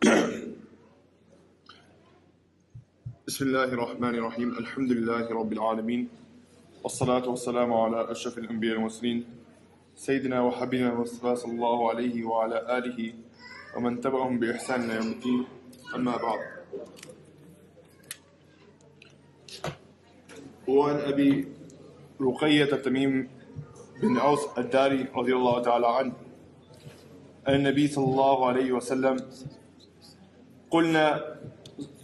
Bismillahir Rahmanir Rahim. Alhamdulillahi Rabbil Alameen. Wassalatu wassalamu ala ashrafil anbiya wal mursalin. Sayyidina wa habibina Mustafa sallallahu alayhi wa ala alihi wa man tabi'ahum bi ihsan ila yawmiddin. Amma ba'd. وعن أبي رقية تميم بن أوس الداري رضي الله تعالى عنه أن النبي صلى الله عليه وسلم قلنا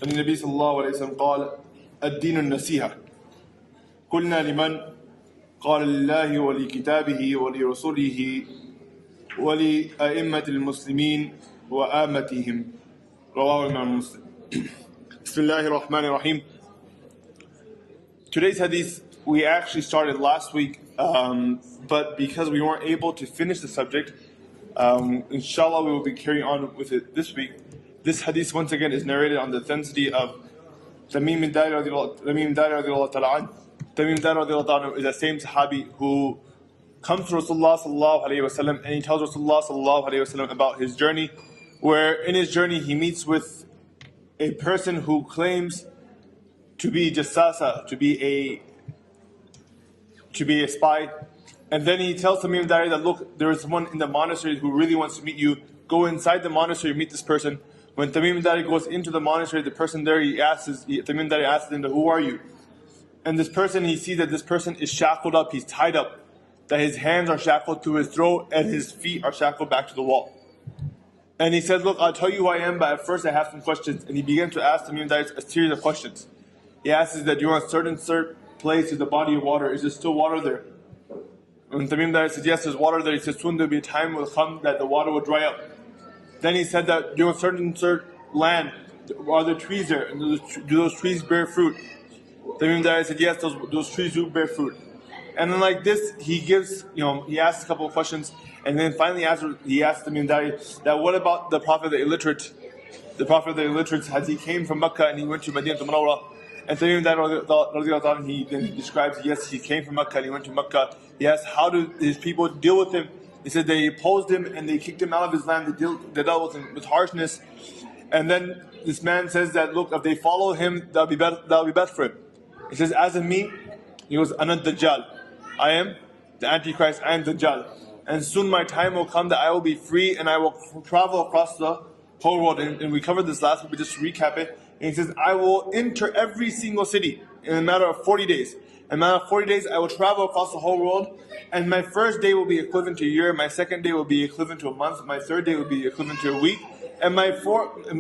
أن النبي صلى الله عليه وسلم قال الدين النصيحة. قلنا لمن؟ قال لله ولكتابه ولرسوله ولأئمة المسلمين وآمتهم. رواه الإمام مسلم. بسم الله الرحمن الرحيم. Today's hadith we actually started last week, but because we weren't able to finish the subject, inshallah we will be carrying on with it this week. This hadith once again is narrated on the authenticity of Tamim bin Dari radiallahu ta'ala. Tamim Dari radiallahu ta'ala is the same sahabi who comes to Rasulullah sallallahu alayhi wa sallam, and he tells Rasulullah sallallahu alayhi wa sallam about his journey, where in his journey he meets with a person who claims to be jassasa, to be a spy. And then he tells Tamim Dari that, look, there is someone in the monastery who really wants to meet you. Go inside the monastery, meet this person. When Tamim Dari goes into the monastery, the person there, Tamim Dari asks him, who are you? And this person, he sees that this person is shackled up, he's tied up, that his hands are shackled to his throat and his feet are shackled back to the wall. And he says, look, I'll tell you who I am, but at first I have some questions. And he began to ask Tamim Dari a series of questions. He asks that you're on a certain place in the body of water. Is there still water there? When Tamim Dari says, yes, there's water there, he says, soon there'll be a time will come that the water will dry up. Then he said that you're on a certain land. Are there trees there? And do those trees bear fruit? Tamim Dari said, yes, those trees do bear fruit. And then like this, he gives, he asks a couple of questions. And then finally he asked Tamim Dari that what about the Prophet of the illiterate? The Prophet of the illiterate, as he came from Mecca and he went to Medina Munawwara. And Tamim Dari, he describes, yes, he came from Mecca and he went to Mecca. He asked, how do his people deal with him? He said they opposed him and they kicked him out of his land. They dealt with him with harshness. And then this man says that, look, if they follow him, that'll be better for him. He says, as in me, he goes, Ana Dajjal. I am the Antichrist, I am Dajjal. And soon my time will come that I will be free and I will travel across the whole world. And we covered this last week, but just to recap it. And he says, I will enter every single city in a matter of 40 days. In a matter of 40 days, I will travel across the whole world. And my first day will be equivalent to a year. My second day will be equivalent to a month. My third day will be equivalent to a week. And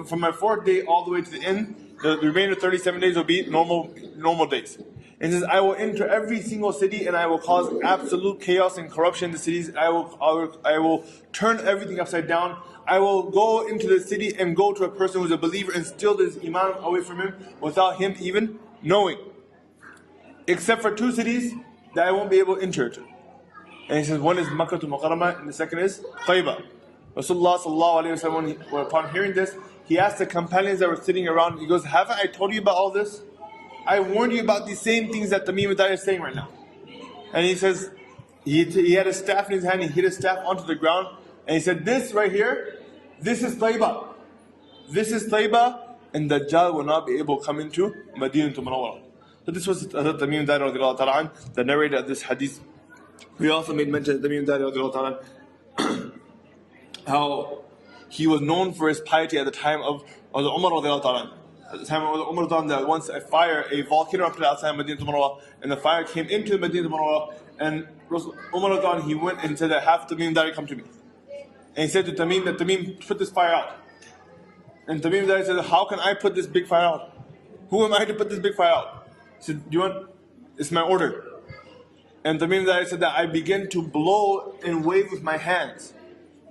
from my fourth day all the way to the end, the remainder 37 days will be normal days. And he says, I will enter every single city and I will cause absolute chaos and corruption in the cities. I will turn everything upside down. I will go into the city and go to a person who's a believer and steal his iman away from him without him even knowing. Except for two cities that I won't be able to enter to. And he says, one is Makkah to Mukarramah and the second is Taiba. Rasulullah sallallahu alayhi wa sallam, upon hearing this, he asked the companions that were sitting around, he goes, haven't I told you about all this? I warned you about these same things that Tamim bin Dari is saying right now. And he says, he had a staff in his hand, he hit his staff onto the ground, and he said, this right here, this is Taiba. This is Taiba, and Dajjal will not be able to come into Medina to Munawwara. So this was Tamim bin Dari radiallahu ta'ala, the narrator of this hadith. We also made mention of Tamim bin Dari radiallahu ta'ala, how he was known for his piety at the time of the Umar radiallahu ta'ala. At the time of the Umar radiallahu ta'ala, once a volcano erupted outside Medina to Munawwara, and the fire came into Medina to Munawwara, and Umar radiallahu ta'ala, he went and said that have Tamim bin Dari come to me. And he said to Tamim that Tamim, put this fire out. And Tamim bin Dari said, how can I put this big fire out? Who am I to put this big fire out? He said, do you want? It's my order. And Tamim bin Dari said that I began to blow and wave with my hands.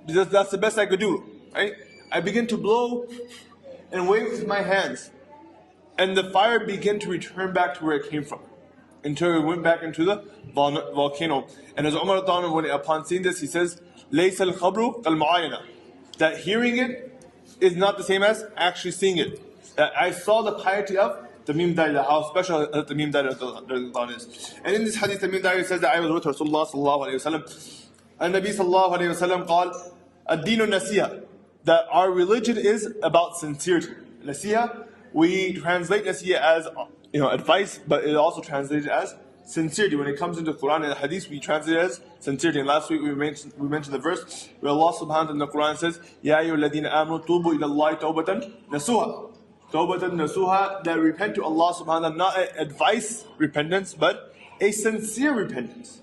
Because that's the best I could do, right? I began to blow and wave with my hands. And the fire began to return back to where it came from. Until it went back into the volcano. And as Umar upon seeing this, he says, لَيْسَ الْخَبْرُ كَالْمُعَايَنَةِ, that hearing it is not the same as actually seeing it. That I saw the piety of Tamim Dari, how special Tamim Dari is. And in this hadith, Tamim Dari says that I was with Rasulullah sallallahu alayhi wa sallam. And Nabi sallallahu alayhi wa sallam called, الدين النصيحة. that our religion is about sincerity. Nasiha, we translate nasiha as advice, but it also translated as sincerity. When it comes into Quran and Hadith, we translate it as sincerity. And last week we mentioned the verse where Allah subhanahu wa ta'ala in the Quran says, Ya ayyuhalladhina amanu tubu ila Allahi tawbatan nasuha. Tawbatan nasuha, that repent to Allah subhanahu wa ta'ala, not an advice repentance, but a sincere repentance.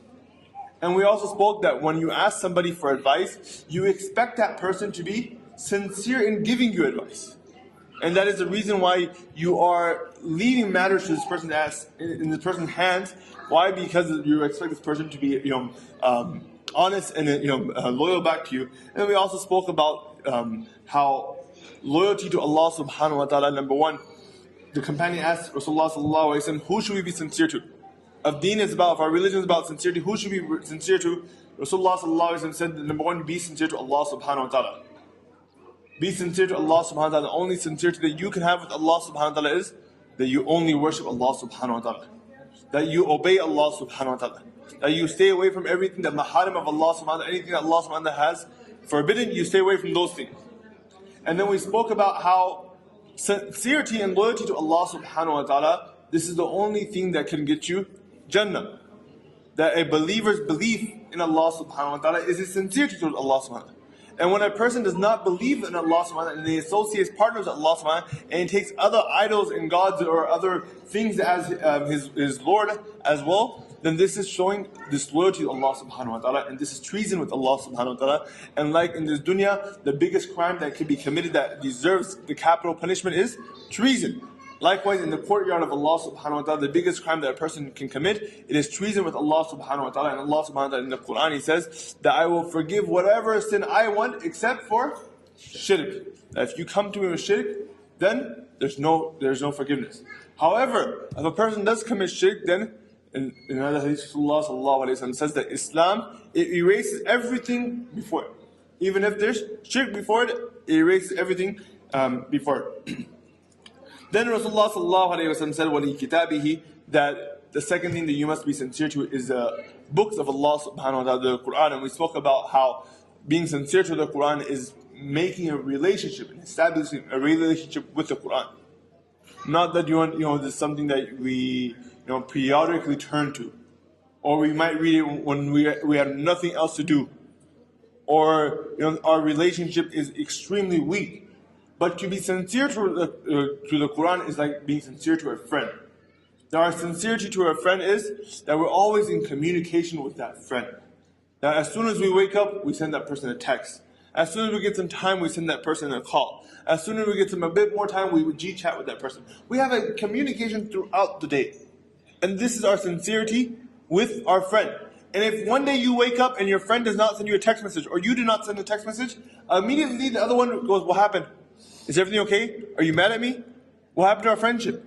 And we also spoke that when you ask somebody for advice, you expect that person to be sincere in giving you advice. And that is the reason why you are leaving matters to this person's in this person's hands. Why? Because you expect this person to be honest and loyal back to you. And we also spoke about how loyalty to Allah subhanahu wa ta'ala, number one, the companion asked Rasulullah sallallahu alayhi wa sallam, who should we be sincere to? If deen is about, if our religion is about sincerity, who should we be sincere to? Rasulullah sallallahu alayhi wa sallam said, number one, be sincere to Allah subhanahu wa ta'ala. Be sincere to Allah subhanahu wa ta'ala. The only sincerity that you can have with Allah subhanahu wa ta'ala is that you only worship Allah subhanahu wa ta'ala. That you obey Allah subhanahu wa ta'ala. That you stay away from everything that maharim of Allah subhanahu wa ta'ala, anything that Allah subhanahu wa ta'ala has forbidden, you stay away from those things. And then we spoke about how sincerity and loyalty to Allah subhanahu wa ta'ala, this is the only thing that can get you Jannah. That a believer's belief in Allah subhanahu wa ta'ala is his sincerity to Allah subhanahu wa ta'ala. And when a person does not believe in Allah subhanahu wa ta'ala and he associates partners with Allah subhanahu wa ta'ala and he takes other idols and gods or other things as his Lord as well, then this is showing disloyalty to Allah subhanahu wa ta'ala, and this is treason with Allah subhanahu wa ta'ala. And like in this dunya, the biggest crime that can be committed that deserves the capital punishment is treason. Likewise, in the courtyard of Allah subhanahu wa ta'ala, the biggest crime that a person can commit, it is treason with Allah subhanahu wa ta'ala. And Allah subhanahu wa ta'ala in the Quran, He says that I will forgive whatever sin I want except for shirk. That if you come to me with shirk, then there's no forgiveness. However, if a person does commit shirk, then in another hadith, Rasulullah sallallahu alayhi wa sallam says that Islam, it erases everything before it. Even if there's shirk before it, it erases everything before it. Then Rasulullah sallallahu alayhi wa sallam said, وَلِي كِتَابِهِ, that the second thing that you must be sincere to is the books of Allah subhanahu wa ta'ala, the Quran. And we spoke about how being sincere to the Quran is making a relationship and establishing a relationship with the Quran. Not that this is something that we periodically turn to, or we might read it when we have nothing else to do, or our relationship is extremely weak. But to be sincere to the Quran is like being sincere to a friend. Now our sincerity to a friend is that we're always in communication with that friend. That as soon as we wake up, we send that person a text. As soon as we get some time, we send that person a call. As soon as we get a bit more time, we would G-chat with that person. We have a communication throughout the day. And this is our sincerity with our friend. And if one day you wake up and your friend does not send you a text message, or you do not send a text message, immediately the other one goes, what happened? Is everything okay? Are you mad at me? What happened to our friendship?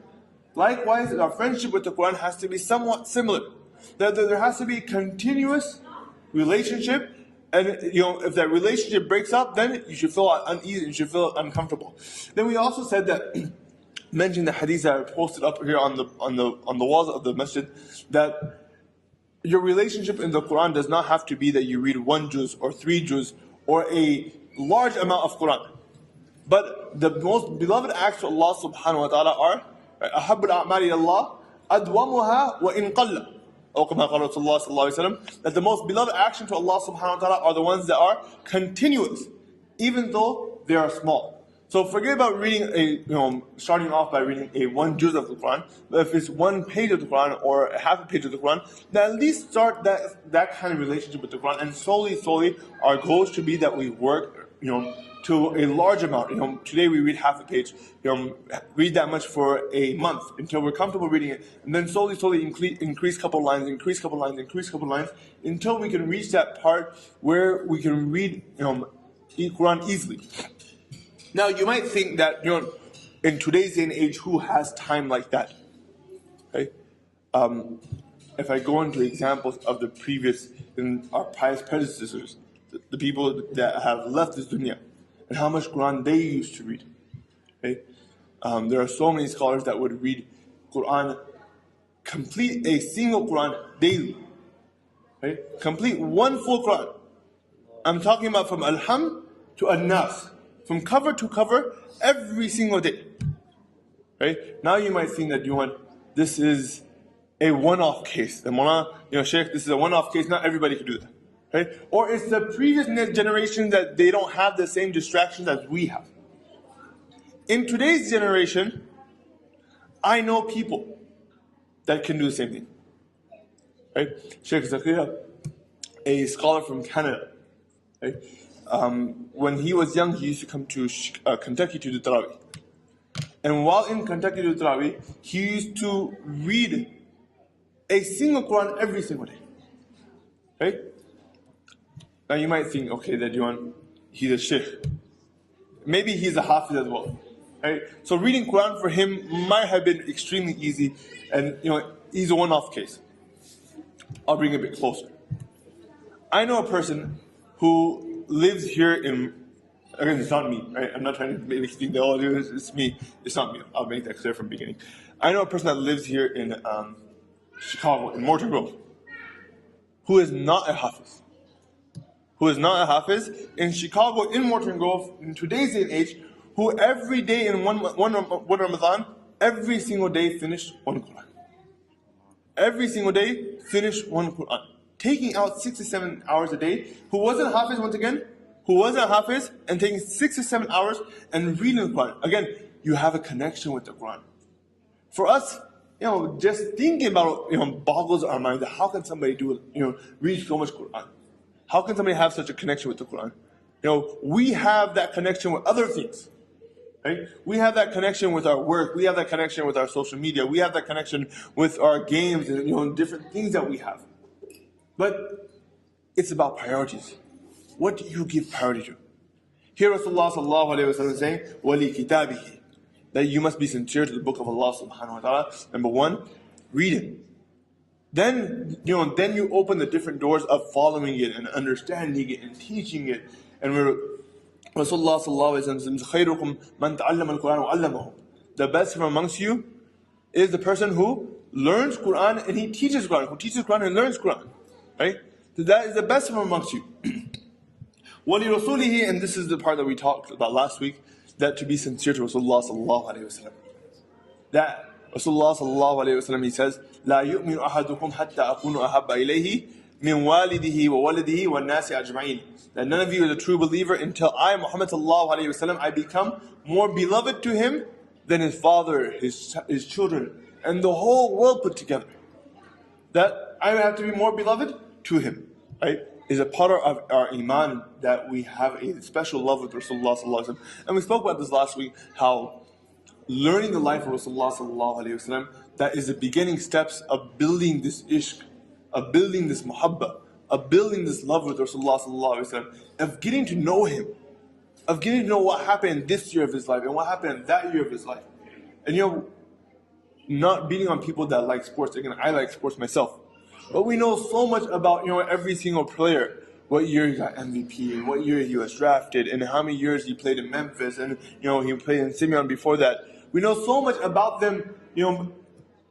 Likewise, our friendship with the Quran has to be somewhat similar. That there has to be a continuous relationship, and if that relationship breaks up, then you should feel uneasy, you should feel uncomfortable. Then we also said that, mentioned the hadith that I posted up here on the walls of the masjid, that your relationship in the Quran does not have to be that you read 1 juz or 3 juz or a large amount of Quran. But the most beloved acts to Allah subhanahu wa ta'ala are أَحَبُّ الْأَعْمَالِ إِلَى اللَّهِ أَدْوَمُهَا وَإِنْ قَلَّ. Or كما قال Rasulullah sallallahu alayhi wa sallam, that the most beloved action to Allah subhanahu wa ta'ala are the ones that are continuous, even though they are small. So forget about reading starting off by reading a 1 juz of the Quran. But if it's 1 page of the Quran or half a page of the Quran, then at least start that kind of relationship with the Quran. And slowly, our goal should be that we work, to a large amount. Today we read half a page. Read that much for a month until we're comfortable reading it, and then slowly increase couple lines, until we can reach that part where we can read Quran easily. Now you might think that in today's day and age, who has time like that? Okay, if I go into examples of our pious predecessors, the people that have left this dunya, and how much Quran they used to read. Okay? There are so many scholars that would read Quran, complete a single Quran daily. Okay? Complete 1 full Quran. I'm talking about from Al-Ham to An-Nas. from cover to cover every single day. Right? Now you might think that this is a one-off case. The Mawlana, Shaykh, this is a one-off case. Not everybody can do that. Right? Or it's the previous generation that they don't have the same distractions as we have. In today's generation, I know people that can do the same thing. Right? Sheikh Zakir, a scholar from Canada, right? When he was young, he used to come to Kentucky to do Tarawih. And while in Kentucky to do Tarawih, he used to read a single Quran every single day. Right? Now you might think, okay, that he's a Sheikh. Maybe he's a Hafiz as well. Right? So reading Quran for him might have been extremely easy, and he's a one-off case. I'll bring it a bit closer. I know a person who lives here in, again, it's not me, right? I'm not trying to make you think that, oh, it's me. It's not me. I'll make that clear from the beginning. I know a person that lives here in Chicago, in Morton Grove, who is not a Hafiz. Who is not a Hafiz in Chicago, in Morton Grove, in today's day and age, who every day in one Ramadan, every single day finished one Quran. Every single day finished one Quran. Taking out 6 to 7 hours a day. Who wasn't Hafiz once again? Who wasn't Hafiz and taking 6 to 7 hours and reading the Quran. Again, you have a connection with the Quran. For us, just thinking about boggles our mind. How can somebody read so much Quran? How can somebody have such a connection with the Quran? We have that connection with other things. Right? We have that connection with our work. We have that connection with our social media. We have that connection with our games and different things that we have. But it's about priorities. What do you give priority to? Here Rasulullah sallallahu alayhi wa sallam is saying, "Wali kitabihi," that you must be sincere to the book of Allah subhanahu wa ta'ala. Number one, read it. Then you open the different doors of following it and understanding it and teaching it. And Rasulullah sallallahu alayhi wa sallam says, "Khayrukum man ta'allama al-Quran wa 'allamahu." The best from amongst you is the person who learns Quran and he teaches Quran, who teaches Quran and learns Quran. Right? So that is the best from amongst you. Wali Rasulihi, and this is the part that we talked about last week, that to be sincere to Rasulullah sallallahu alayhi wa sallam. That Rasulullah sallallahu alayhi wa sallam, he says, "La yu'minu ahadukum hatta akunu ahabba ilayhi min walidihi wa walidihi wa nasi ajma'in." That none of you is a true believer until I, Muhammad sallallahu alayhi wa sallam, I become more beloved to him than his father, his children, and the whole world put together. That I have to be more beloved to him, right? Is a part of our iman that we have a special love with Rasulullah sallallahu alaihi wasallam. And we spoke about this last week, how learning the life of Rasulullah sallallahu alaihi wasallam, that is the beginning steps of building this ishq, of building this muhabba, of building this love with Rasulullah sallallahu alaihi wasallam, of getting to know him, of getting to know what happened in this year of his life and what happened in that year of his life. And not beating on people that like sports. Again, I like sports myself. But we know so much about every single player. What year he got MVP, and what year he was drafted, and how many years he played in Memphis, and he played in Simeon before that. We know so much about them,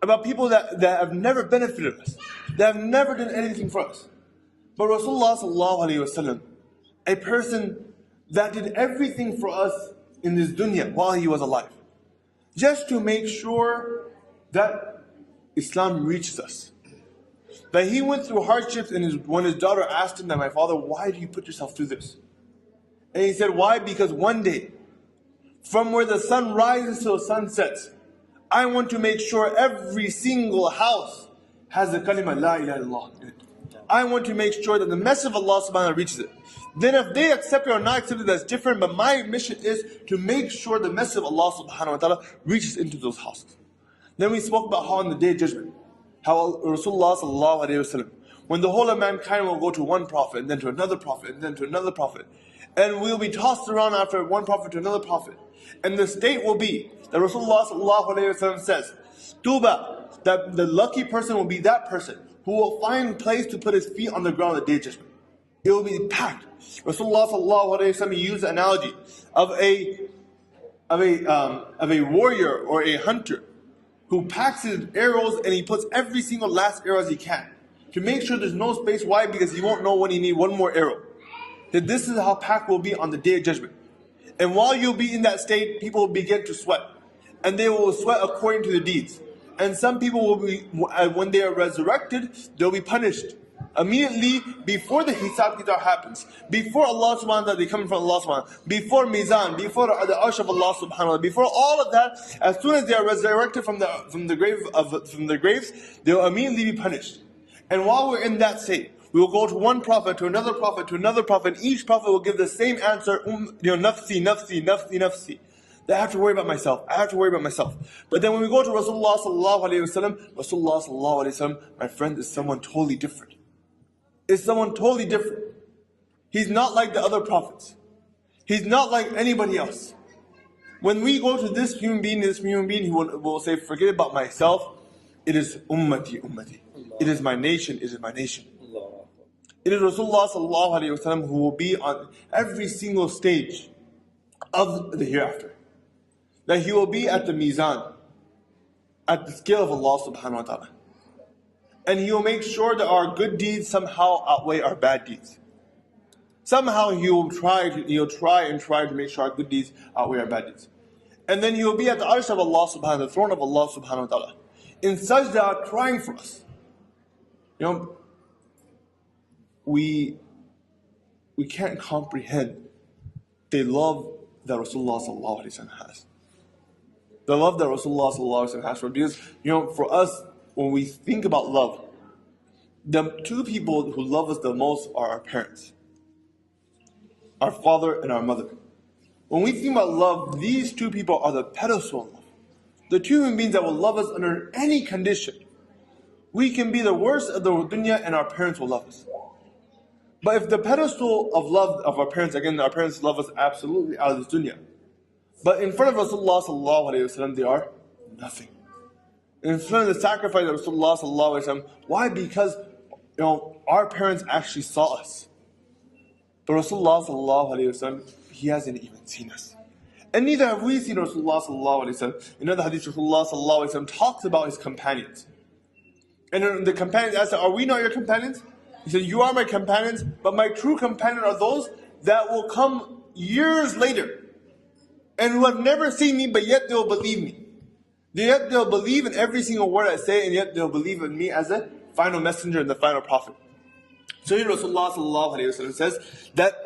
about people that have never benefited us, that have never done anything for us. But Rasulullah sallallahu alaihi wasallam, a person that did everything for us in this dunya while he was alive, just to make sure that Islam reaches us. That he went through hardships, and when his daughter asked him that, "My father, why do you put yourself through this?" And he said, "Why? Because one day, from where the sun rises till the sun sets, I want to make sure every single house has the kalima la ilaha illallah in it. I want to make sure that the message of Allah subhanahu wa ta'ala reaches it. Then if they accept it or not accept it, that's different, but my mission is to make sure the message of Allah subhanahu wa ta'ala reaches into those houses." Then we spoke about how on the Day of Judgment, how Rasulullah sallallahu alayhi wa sallam, when the whole of mankind will go to one prophet, and then to another prophet, and then to another prophet, and we'll be tossed around after one prophet to another prophet. And the state will be that Rasulullah sallallahu alayhi wa sallam says, "Tuba," that the lucky person will be that person who will find place to put his feet on the ground on the Day of Judgment. It will be packed. Rasulullah sallallahu alayhi wa sallam used the analogy of a warrior or a hunter who packs his arrows and he puts every single last arrow as he can to make sure there's no space. Why? Because he won't know when he needs one more arrow. That this is how packed will be on the Day of Judgment. And while you'll be in that state, people will begin to sweat. And they will sweat according to their deeds. And some people will be, when they are resurrected, they'll be punished. Immediately before the Hisab Kitab happens, before Allah subhanahu wa ta'ala, they come from Allah subhanahu wa ta'ala, before Mizan, before the Arsh of Allah subhanahu wa ta'ala, before all of that, as soon as they are resurrected from the graves, they will immediately be punished. And while we're in that state, we will go to one prophet, to another prophet, to another prophet, and each prophet will give the same answer, nafsi, nafsi, nafsi, nafsi. I have to worry about myself. I have to worry about myself. But then when we go to Rasulullah sallallahu alayhi wasallam, my friend, is someone totally different. Is someone totally different. He's not like the other prophets. He's not like anybody else. When we go to this human being, he will say, forget about myself. It is ummati, ummati. It is my nation, it is my nation. It is Rasulullah sallallahu alayhi wasallam who will be on every single stage of the hereafter. That he will be at the mizan, at the scale of Allah subhanahu wa ta'ala. And he will make sure that our good deeds somehow outweigh our bad deeds. Somehow he'll try to make sure our good deeds outweigh our bad deeds. And then he will be at the arsh of Allah subhanahu wa ta'ala, the throne of Allah subhanahu wa ta'ala, in sajda, crying for us. We can't comprehend the love that Rasulullah sallallahu alaihi wasallam has. The love that Rasulullah sallallahu alaihi wasallam has for us. Because, for us, when we think about love, the two people who love us the most are our parents. Our father and our mother. When we think about love, these two people are the pedestal of love. The two human beings that will love us under any condition. We can be the worst of the dunya and our parents will love us. But if the pedestal of love of our parents, again, our parents love us absolutely out of this dunya. But in front of Rasulullah sallallahu alayhi wasallam, they are nothing. In front of the sacrifice of Rasulullah sallallahu alayhi wasallam, why? Because our parents actually saw us. But Rasulullah sallallahu alayhi wasallam, he hasn't even seen us. And neither have we seen Rasulullah sallallahu alayhi wasallam. In another hadith, Rasulullah sallallahu alayhi wasallam talks about his companions. And the companions asked, are we not your companions? He said, you are my companions, but my true companions are those that will come years later and who have never seen me, but yet they will believe me. Yet they'll believe in every single word I say, and yet they'll believe in me as a final messenger and the final prophet. So here Rasulullah sallallahu alayhi wa sallam says that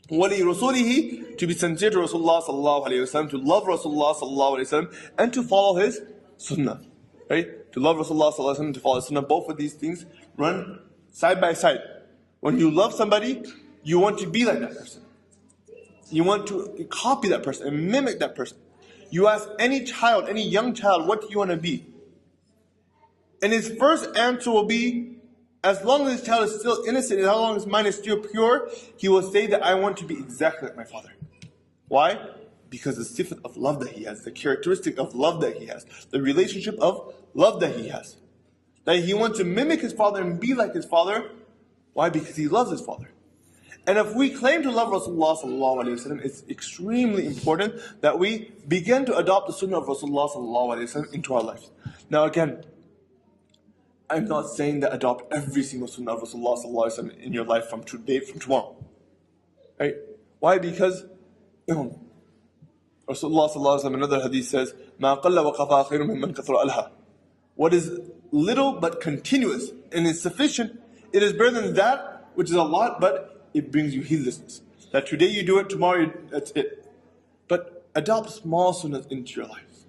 وَلِي رَسُولِهِ, to be sincere to Rasulullah sallallahu alayhi wa sallam, to love Rasulullah sallallahu alayhi wa sallam, and to follow his sunnah. Right? To love Rasulullah sallallahu alayhi wa sallam, to follow his sunnah. Both of these things run side by side. When you love somebody, you want to be like that person. You want to copy that person and mimic that person. You ask any child, any young child, what do you want to be? And his first answer will be, as long as his child is still innocent, as long as his mind is still pure, he will say that I want to be exactly like my father. Why? Because the sifat of love that he has, the characteristic of love that he has, the relationship of love that he has. That he wants to mimic his father and be like his father. Why? Because he loves his father. And if we claim to love Rasulullah sallallahu alaihi wasallam, it's extremely important that we begin to adopt the sunnah of Rasulullah sallallahu alaihi wasallam into our lives. Now again, I'm not saying that adopt every single sunnah of Rasulullah sallallahu alaihi wasallam in your life from today, from tomorrow. Right? Why? Because Rasulullah sallallahu alaihi wasallam, another hadith says, "Ma qalla wa qafa khayrun mimman kathura alha." What is little but continuous and is sufficient, it is better than that which is a lot, but it brings you heedlessness. That today you do it, tomorrow that's it. But adopt small sunnahs into your life.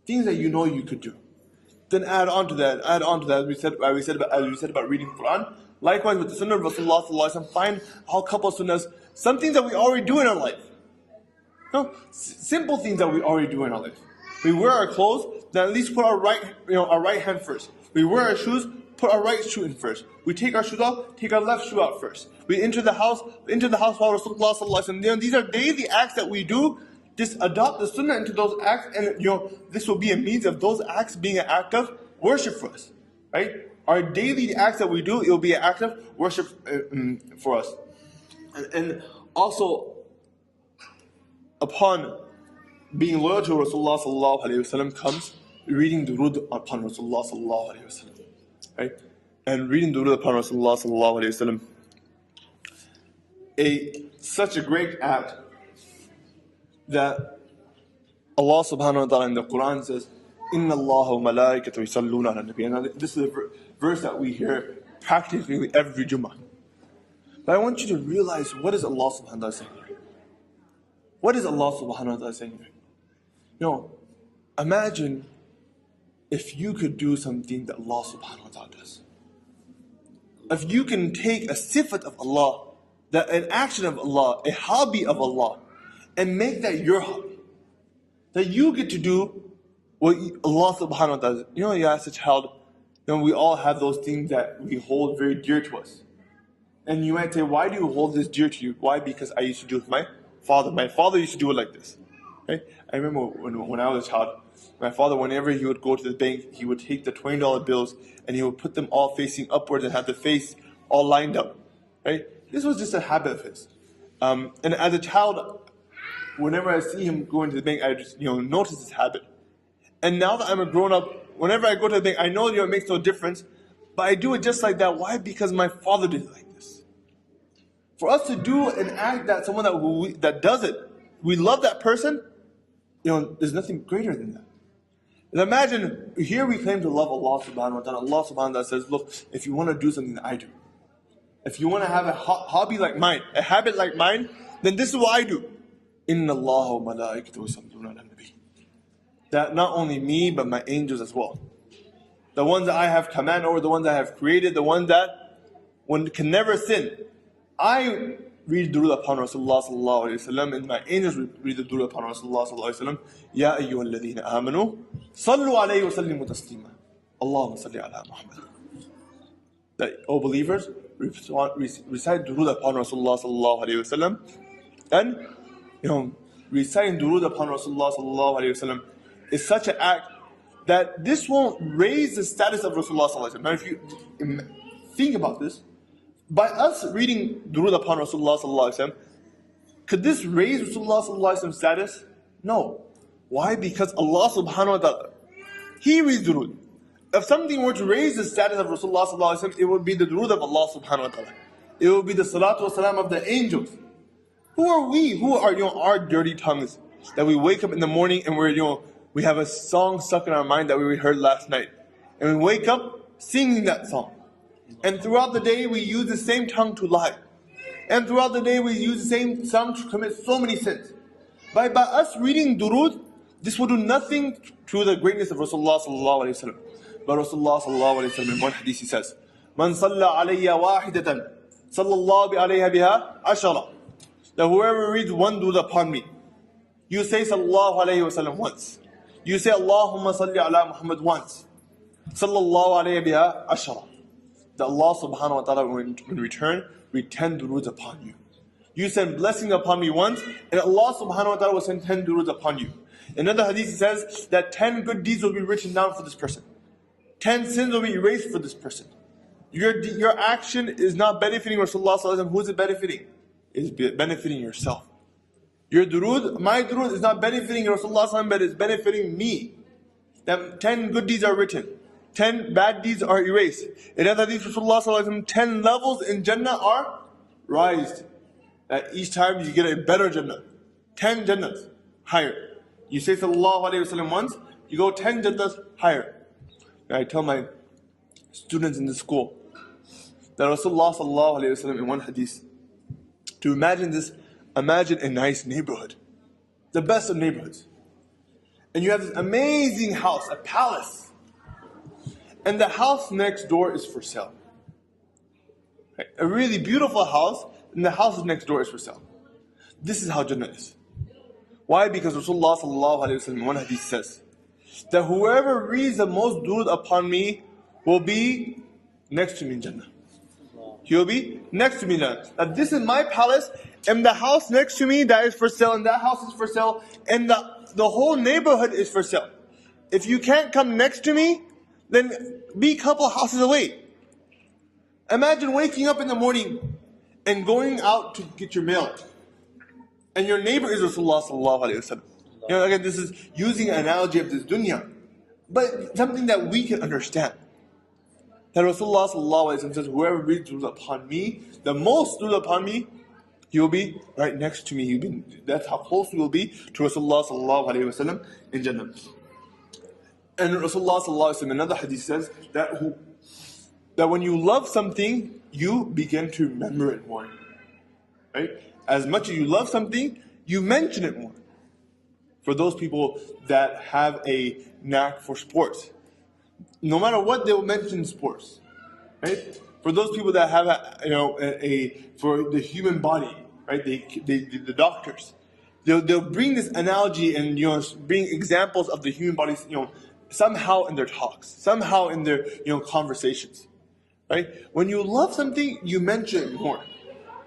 Things that you know you could do. Then add on to that, as we said about reading Quran. Likewise with the sunnah of Rasulullah sallallahu alaihi wasallam, find a couple of sunnahs, some things that we already do in our life. Simple things that we already do in our life. We wear our clothes, then at least put our right hand first. We wear our shoes, put our right shoe in first. We take our shoes off, take our left shoe out first. We enter the house while Rasulullah sallallahu alaihi wasallam. These are daily acts that we do. Just adopt the sunnah into those acts, and this will be a means of those acts being an act of worship for us. Right? Our daily acts that we do, it will be an act of worship for us. And also, upon being loyal to Rasulullah sallallahu alaihi wasallam comes reading durud upon Rasulullah sallallahu alaihi wasallam. Right? And reading durud upon Rasulullah sallallahu alaihi wasallam, such a great act that Allah subhanahu wa ta'ala in the Quran says, Inna Allah wa malaikatu yusalluna ala nabi. And this is a verse that we hear practically every Jummah. But I want you to realize, what is Allah subhanahu wa ta'ala saying here? What is Allah subhanahu wa ta'ala saying here? Imagine if you could do something that Allah subhanahu wa ta'ala does. If you can take a sifat of Allah, an action of Allah, a hobby of Allah, and make that your hobby. That you get to do what Allah subhanahu wa ta'ala does. You ask a child, we all have those things that we hold very dear to us. And you might say, why do you hold this dear to you? Why? Because I used to do it with my father. My father used to do it like this. Right? I remember when I was a child, my father, whenever he would go to the bank, he would take the $20 bills and he would put them all facing upwards and have the face all lined up. Right? This was just a habit of his. And as a child, whenever I see him go into the bank, I just notice this habit. And now that I'm a grown up, whenever I go to the bank, I know it makes no difference, but I do it just like that. Why? Because my father did it like this. For us to do an act that someone that does it, we love that person, there's nothing greater than that. And imagine, here we claim to love Allah subhanahu wa ta'ala. Allah subhanahu wa ta'ala says, look, if you want to do something that I do, if you want to have a hobby like mine, a habit like mine, then this is what I do. Inna Allah wa malaikatu yusalluna ala nabi. That not only me, but my angels as well. The ones that I have command over, the ones that I have created, the ones that one can never sin. I read durood upon Rasulullah sallallahu alayhi wa sallam, and my angels read the durood upon Rasulullah sallallahu alayhi wa sallam. Ya ayyuha alladhina amanu, sallu alayhi wa sallimu taslima. Allahumma salli ala Muhammad. That, O believers, recite durood upon Rasulullah sallallahu alayhi wa sallam. And, reciting durood upon Rasulullah sallallahu alayhi wa sallam is such an act that this won't raise the status of Rasulullah sallallahu alayhi wa sallam. Now, if you think about this, by us reading durood upon Rasulullah sallallahu alayhi wa sallam, could this raise Rasulullah sallallahu alayhi wa sallam's status? No. Why? Because Allah subhanahu wa ta'ala, He reads durood. If something were to raise the status of Rasulullah sallallahu alayhi wa sallam, it would be the durood of Allah subhanahu wa ta'ala. It would be the salatu wa salam of the angels. Who are we? Who are our dirty tongues that we wake up in the morning and we have a song stuck in our mind that we heard last night, and we wake up singing that song, and throughout the day we use the same tongue to lie, and throughout the day we use the same tongue to commit so many sins. By us reading durood, this will do nothing to the greatness of Rasulullah sallallahu alaihi wasallam. But Rasulullah sallallahu alaihi wasallam in one hadith he says, "Man salla alayya wahidatan, sallallahu alayha biha ashara." That whoever reads one durood upon me, you say sallallahu alayhi wasallam once. You say Allahumma salli ala Muhammad once. Sallallahu alayhi biha ashara. That Allah subhanahu wa ta'ala will in return read 10 duroods upon you. You send blessing upon me once, and Allah subhanahu wa ta'ala will send 10 duroods upon you. In another hadith it says that 10 good deeds will be written down for this person. 10 sins will be erased for this person. Your action is not benefiting Rasulullah sallallahu alayhi wa sallam. Who is it benefiting? It's benefiting yourself. Your durood, my durood is not benefiting Rasulullah sallallahu alaihi wasallam, but it's benefiting me. That 10 good deeds are written, 10 bad deeds are erased. In other hadith, Rasulullah sallallahu alaihi wasallam, 10 levels in Jannah are raised. That each time you get a better Jannah, 10 Jannahs higher. You say sallallahu alaihi wasallam once, you go 10 Jannahs higher. And I tell my students in the school that Rasulullah sallallahu alaihi wasallam in one hadith, to imagine this. Imagine a nice neighborhood, the best of neighborhoods. And you have this amazing house, a palace. And the house next door is for sale. Right? A really beautiful house, and the house next door is for sale. This is how Jannah is. Why? Because Rasulullah sallallahu alayhi wa sallam in one hadith says that whoever reads the most durood upon me will be next to me in Jannah. He will be next to me in Jannah. That this is my palace, and the house next to me that is for sale, and that house is for sale, and the whole neighborhood is for sale. If you can't come next to me, then be a couple houses away. Imagine waking up in the morning and going out to get your mail, and your neighbor is Rasulullah sallallahu alaihi wasallam. Again, this is using an analogy of this dunya, but something that we can understand. That Rasulullah sallallahu alaihi wasallam says, whoever reads durood upon me, the most durood upon me, He will be right next to me. That's how close we will be to Rasulullah sallallahu alaihi wasallam in Jannah. And Rasulullah sallallahu alaihi wasallam, another hadith says that when you love something, you begin to remember it more. Right? As much as you love something, you mention it more. For those people that have a knack for sports, no matter what, they will mention sports. Right? For those people that have for the human body, right? The doctors, they'll bring this analogy and bring examples of the human body, somehow in their talks, somehow in their conversations, right? When you love something, you mention it more,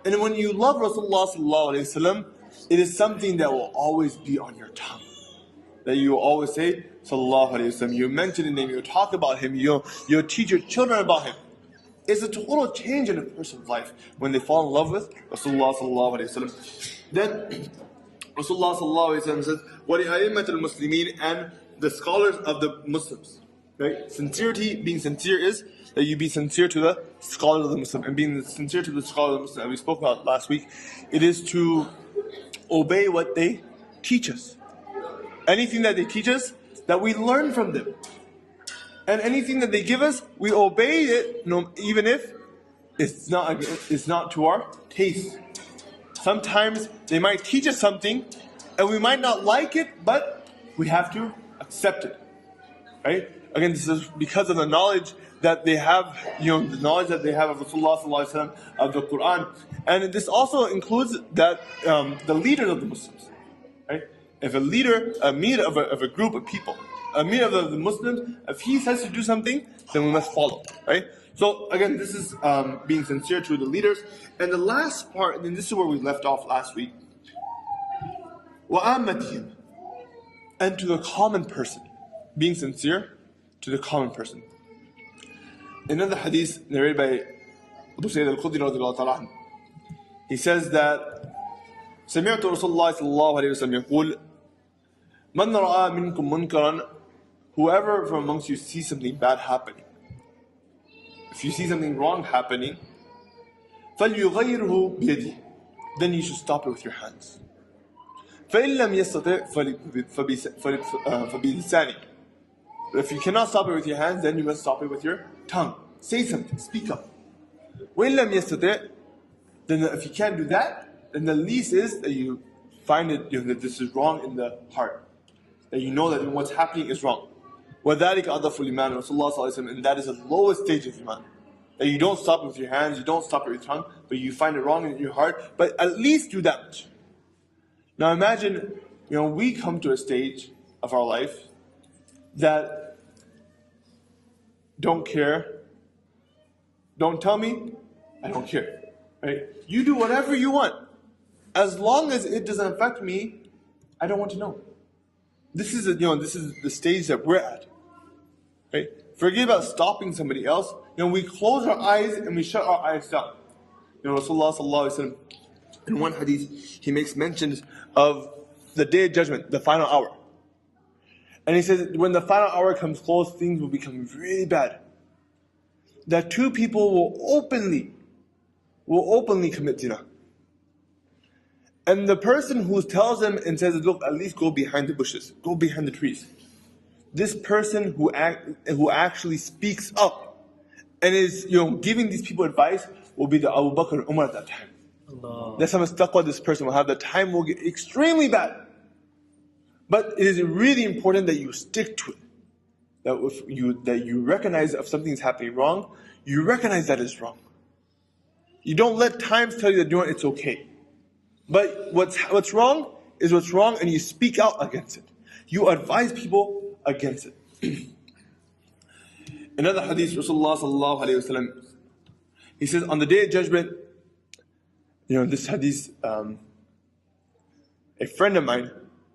and when you love Rasulullah sallallahu alaihi wasallam, it is something that will always be on your tongue, that you will always say sallallahu alaihi wasallam. You mention his name, you talk about him, you'll teach your children about him. It's a total change in a person's life when they fall in love with Rasulullah sallallahu alaihi wasallam. Then Rasulullah sallallahu alaihi wasallam says, وَلِأَئِمَّةِ الْمُسْلِمِينَ, and the scholars of the Muslims. Right? Sincerity, being sincere, is that you be sincere to the scholars of the Muslim. And being sincere to the scholars of the Muslim, we spoke about last week, it is to obey what they teach us. Anything that they teach us, that we learn from them. And anything that they give us, we obey it, even if it's not to our taste. Sometimes they might teach us something, and we might not like it, but we have to accept it. Right? Again, this is because of the knowledge that they have, the knowledge that they have of Rasulullah sallallahu alaihi wasallam, of the Quran, and this also includes that the leaders of the Muslims. Right? If a leader, a leader of a group of people, a leader of the Muslims, if he says to do something, then we must follow. Right? So again, this is being sincere to the leaders. And the last part, and this is where we left off last week, وَآمَّتِهِمْ, and to the common person, being sincere to the common person. Another hadith narrated by Abu Sayyid al-Khudri radiyallahu ta'ala anhu, he says that سمعت رسول الله صلى الله عليه وسلم يقول من رأى منكم منكرا, whoever from amongst you sees something bad happening, if you see something wrong happening, فليغيره بيده, then you should stop it with your hands. فإن لم يستطع فبلسانه, if you cannot stop it with your hands, then you must stop it with your tongue. Say something, speak up. وإن لم يستطع, then if you can't do that, then the least is that you find it, that this is wrong in the heart, that you know that what's happening is wrong. وَذَلِكَ أَضَفُ الْإِيمَانِ, Rasulullah sallallahu alaihi wasallam, and that is the lowest stage of iman. That you don't stop it with your hands, you don't stop it with your tongue, but you find it wrong in your heart, but at least do that much. Now imagine, we come to a stage of our life that don't care, don't tell me, I don't care. Right? You do whatever you want. As long as it doesn't affect me, I don't want to know. This is the stage that we're at. Right? Forget about stopping somebody else. We close our eyes and we shut our eyes down. Rasulullah sallallahu alaihi wasallam, in one hadith, he makes mentions of the day of judgment, the final hour. And he says, when the final hour comes close, things will become really bad. That two people will openly commit zina. And the person who tells them and says, look, at least go behind the bushes, go behind the trees. This person who actually speaks up and is giving these people advice will be the Abu Bakr and Umar at that time. Allah. That's how much taqwa this person will have. The time will get extremely bad. But it is really important that you stick to it. That you recognize if something is happening wrong, you recognize that it's wrong. You don't let times tell you that it's okay. But what's wrong is what's wrong, and you speak out against it. You advise people against it. Another hadith, Rasulullah sallallahu alaihi wasallam, he says, on the day of judgment, this hadith, a friend of mine,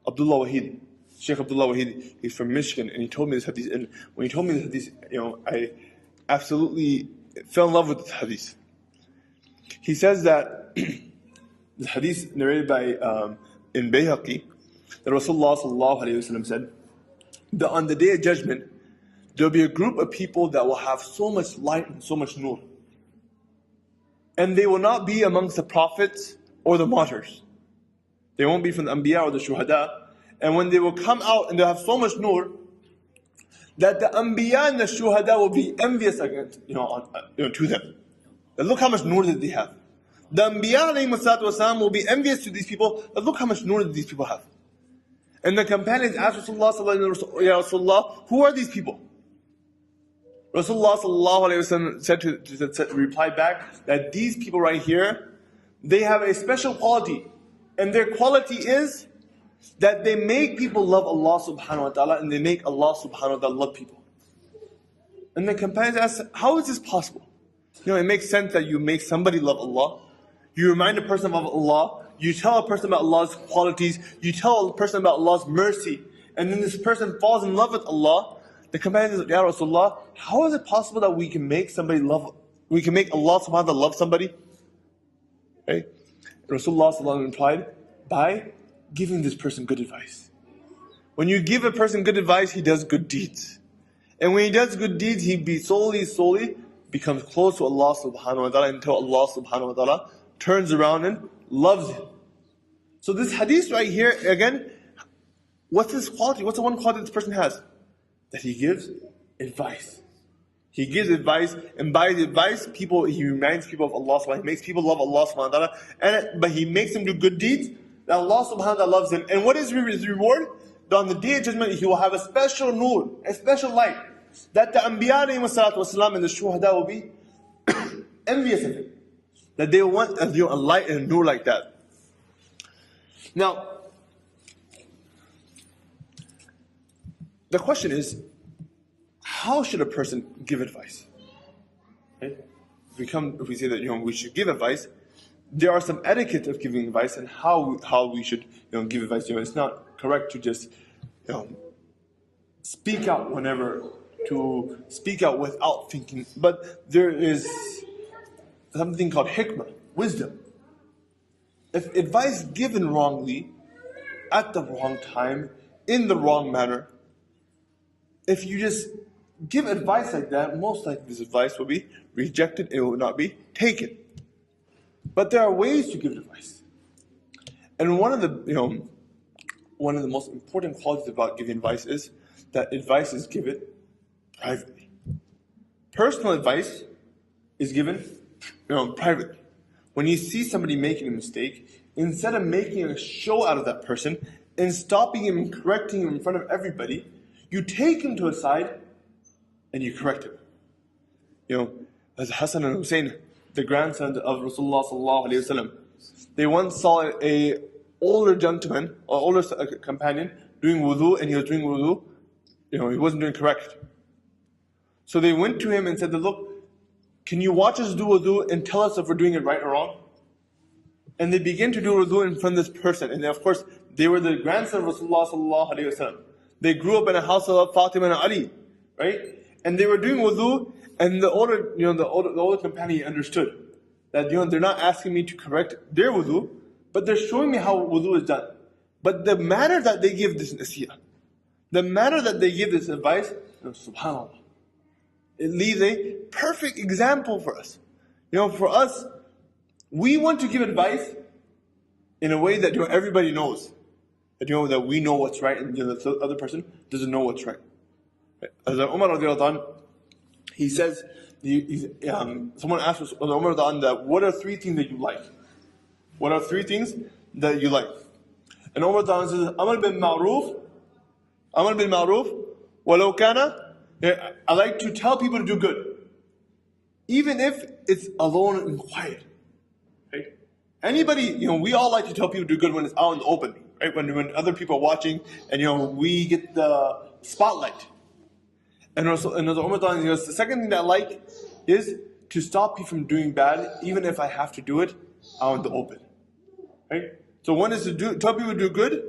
Abdullah Wahid, Sheikh Abdullah Wahid, he's from Michigan, and he told me this hadith. And when he told me this hadith, I absolutely fell in love with this hadith. He says that the hadith narrated by in Bayhaqi, that Rasulullah sallallahu alaihi wasallam said that on the day of judgment, there will be a group of people that will have so much light and so much nur. And they will not be amongst the prophets or the martyrs. They won't be from the Anbiya or the Shuhada. And when they will come out and they'll have so much nur, that the Anbiya and the Shuhada will be envious against, to them. And look how much nur that they have. The Anbiya ﷺ will be envious to these people, and look how much nur that these people have. And the companions asked Rasulullah ﷺ, Ya Rasulullah, who are these people? Rasulullah ﷺ replied back that these people right here, they have a special quality. And their quality is that they make people love Allah subhanahu wa ta'ala, and they make Allah subhanahu wa ta'ala love people. And the companions asked, how is this possible? It makes sense that you make somebody love Allah. You remind a person of Allah. You tell a person about Allah's qualities. You tell a person about Allah's mercy. And then this person falls in love with Allah. The companions said, Ya Rasulullah, how is it possible that we can make Allah subhanahu wa ta'ala love somebody? Right? Rasulullah replied, by giving this person good advice. When you give a person good advice, he does good deeds. And when he does good deeds, he slowly becomes close to Allah subhanahu wa ta'ala until Allah subhanahu wa ta'ala turns around and loves him. So this hadith right here, again, what's his quality? What's the one quality this person has? That he gives advice. He gives advice, and by the advice, he reminds people of Allah subhanahu wa ta'ala. He makes people love Allah subhanahu wa ta'ala. But he makes them do good deeds, that Allah subhanahu wa ta'ala loves him. And what is his reward? That on the Day of Judgment, he will have a special nur, a special light, that the Anbiya ﷺ and the Shuhada will be envious of him. That they want a light and a nur like that. Now, the question is, how should a person give advice? Right? If we say that we should give advice, there are some etiquette of giving advice and how we should give advice. It's not correct to just speak out whenever, to speak out without thinking. But there is something called hikmah, wisdom. If advice given wrongly, at the wrong time, in the wrong manner, if you just give advice like that, most likely this advice will be rejected, it will not be taken. But there are ways to give advice. And one of the most important qualities about giving advice is that advice is given privately. Personal advice is given privately. When you see somebody making a mistake, instead of making a show out of that person and stopping him and correcting him in front of everybody, you take him to a side and you correct him. As Hassan and Hussein, the grandsons of Rasulullah sallallahu alaihi wasallam, they once saw a older gentleman or older companion doing wudu, and he was doing wudu, he wasn't doing correct. So they went to him and said, look, can you watch us do wudu and tell us if we're doing it right or wrong? And they began to do wudu in front of this person. And of course, they were the grandson of Rasulullah sallallahu alaihi wasallam. They grew up in a house of Fatima and Ali, right? And they were doing wudu, and the older companion understood that they're not asking me to correct their wudu, but they're showing me how wudu is done. But the manner that they give this nasiyah, the manner that they give this advice, subhanAllah, it leaves a perfect example for us. For us, we want to give advice in a way that everybody knows. That we know what's right, and the other person doesn't know what's right. As Umar radiallahu anhu, he says, someone asked Umar radiallahu anhu that, what are three things that you like? What are three things that you like? And Umar radiallahu anhu says, Amal bil ma'roof, walau kana. I like to tell people to do good, even if it's alone and quiet. Right? Anybody, we all like to tell people to do good when it's out in the open, right? When other people are watching, and we get the spotlight. And also, the second thing that I like is to stop people from doing bad, even if I have to do it out in the open. Right? So one is to tell people to do good,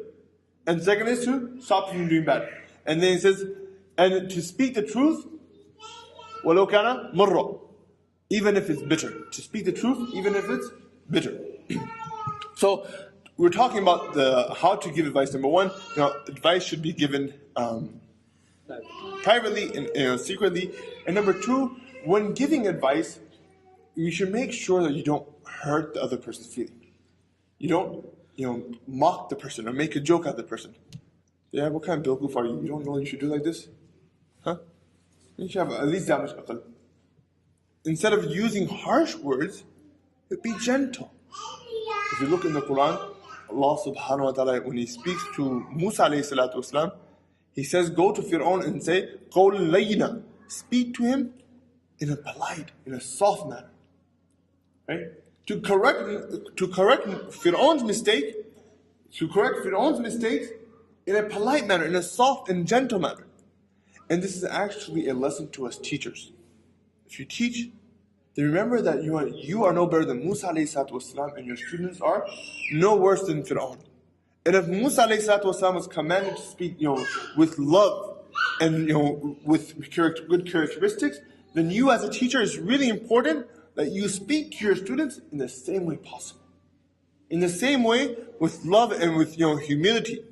and second is to stop people from doing bad. And then he says, and to speak the truth, وَلَوْ كَانَ مُرًّا, even if it's bitter. To speak the truth, even if it's bitter. So we're talking about how to give advice. Number one, advice should be given privately and secretly. And number two, when giving advice, you should make sure that you don't hurt the other person's feeling. You don't, mock the person or make a joke at the person. Yeah, what kind of bilkuf are you? You don't know you should do like this? Huh? You should have at least that much aql. Instead of using harsh words, be gentle. If you look in the Quran, Allah subhanahu wa ta'ala, when He speaks to Musa alayhi salatu wasalam, He says, go to Fir'aun and say, قَوْلٌ لَيِّنًا. Speak to him in a polite, in a soft manner. Right? To correct Fir'aun's mistake, in a polite manner, in a soft and gentle manner. And this is actually a lesson to us teachers. If you teach, then remember that you are no better than Musa alayhi salatu wasalam, and your students are no worse than Fir'aun. And if Musa alayhi salatu wasalam was commanded to speak, with love and with good characteristics, then you as a teacher, it's really important that you speak to your students in the same way possible. In the same way, with love and with humility.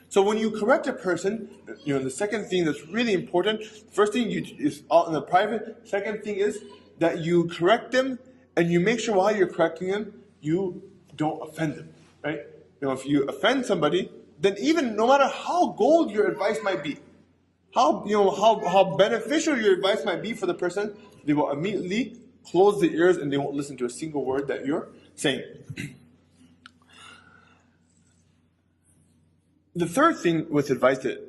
So when you correct a person, the second thing that's really important, first thing is out in the private, second thing is that you correct them and you make sure while you're correcting them, you don't offend them, right? If you offend somebody, then even no matter how gold your advice might be, how beneficial your advice might be for the person, they will immediately close their ears and they won't listen to a single word that you're saying. The third thing with advice, that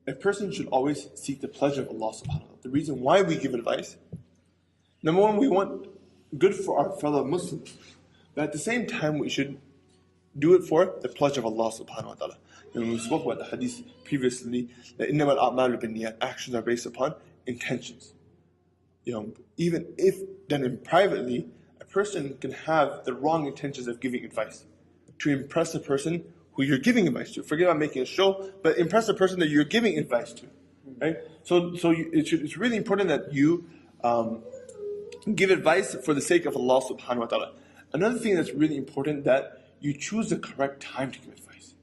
a person should always seek the pleasure of Allah subhanahu wa ta'ala. The reason why we give advice, number one, we want good for our fellow Muslims. But at the same time, we should do it for the pleasure of Allah subhanahu wa ta'ala. And we spoke about the hadith previously, that إِنَّمَا الْأَعْمَالُ بِالنِّيَّاتِ, actions are based upon intentions. Even if done in privately, a person can have the wrong intentions of giving advice to impress a person who you're giving advice to. Forget about making a show, but impress the person that you're giving advice to, right? It's really important that you give advice for the sake of Allah subhanahu wa ta'ala. Another thing that's really important, that you choose the correct time to give advice.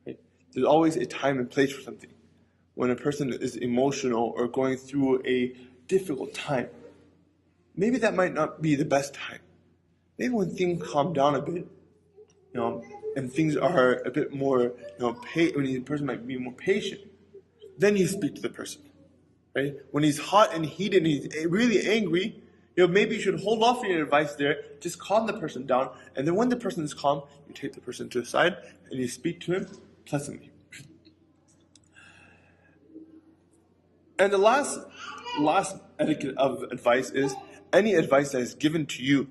Right? There's always a time and place for something. When a person is emotional or going through a difficult time, maybe that might not be the best time. Maybe when things calm down a bit, and things are a bit more, when the person might be more patient, then you speak to the person, right? When he's hot and heated and he's really angry, maybe you should hold off on your advice there, just calm the person down, and then when the person is calm, you take the person to the side and you speak to him pleasantly. And the last etiquette of advice is, any advice that is given to you,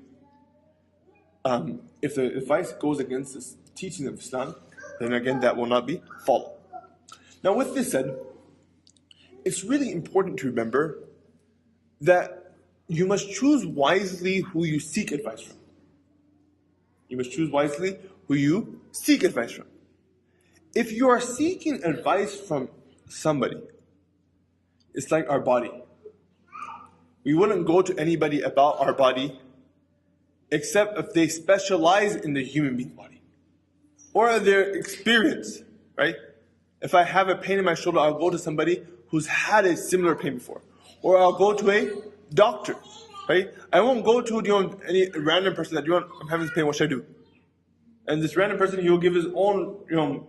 if the advice goes against the teaching of Islam, then again that will not be followed. Now with this said, it's really important to remember that you must choose wisely who you seek advice from. You must choose wisely who you seek advice from. If you are seeking advice from somebody, it's like our body. We wouldn't go to anybody about our body except if they specialize in the human being body or their experience, right? If I have a pain in my shoulder, I'll go to somebody who's had a similar pain before, or I'll go to a doctor, right? I won't go to any random person that I'm having this pain, what should I do? And this random person, he will give his own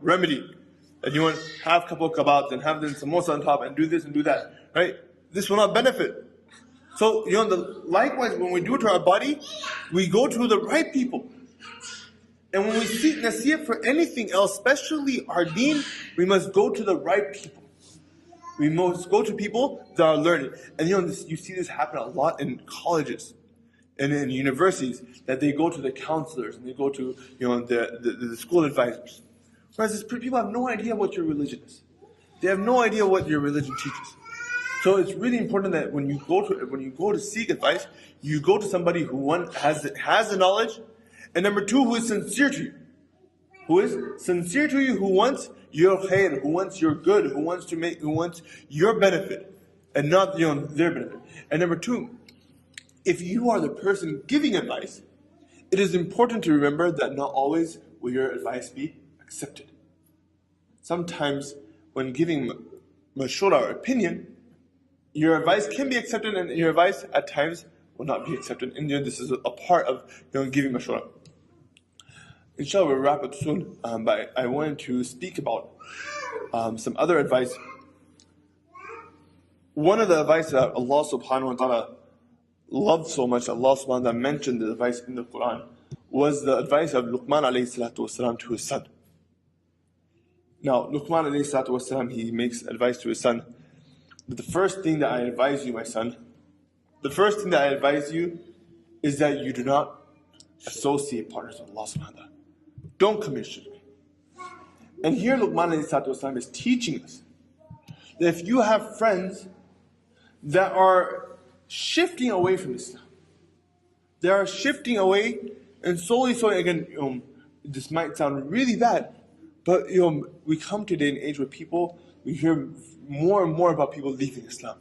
remedy. And you want to have a couple of kebabs and have them samosa on top and do this and do that, right? This will not benefit. So, likewise, when we do it to our body, we go to the right people. And when we seek nasiyah for anything else, especially our deen, we must go to the right people. We must go to people that are learning. And you see this happen a lot in colleges and in universities, that they go to the counselors and they go to the school advisors. Whereas people have no idea what your religion is. They have no idea what your religion teaches. So it's really important that when you go to seek advice, you go to somebody who, one, has the knowledge, and number two, who is sincere to you. Who is sincere to you, who wants your khair, who wants your good, who wants your benefit, and not their benefit. And number two, if you are the person giving advice, it is important to remember that not always will your advice be accepted. Sometimes when giving mashura or opinion, your advice can be accepted, and your advice at times will not be accepted. And this is a part of giving mashura. Inshallah, we'll wrap up soon, but I wanted to speak about some other advice. One of the advice that Allah subhanahu wa ta'ala loved so much, Allah subhanahu wa ta'ala mentioned the advice in the Quran, was the advice of Luqman alayhi salatu wasalam to his son. Now, Luqman alayhi salatu wasalam, he makes advice to his son. But the first thing that I advise you, my son, the first thing that I advise you is that you do not associate partners with Allah subhanahu wa ta'ala. Don't commit shirk. And here Luqman alayhi salatu wasalam is teaching us that if you have friends that are shifting away from Islam, they are shifting away, and slowly, again, this might sound really bad, but we come to a day and age where we hear more and more about people leaving Islam,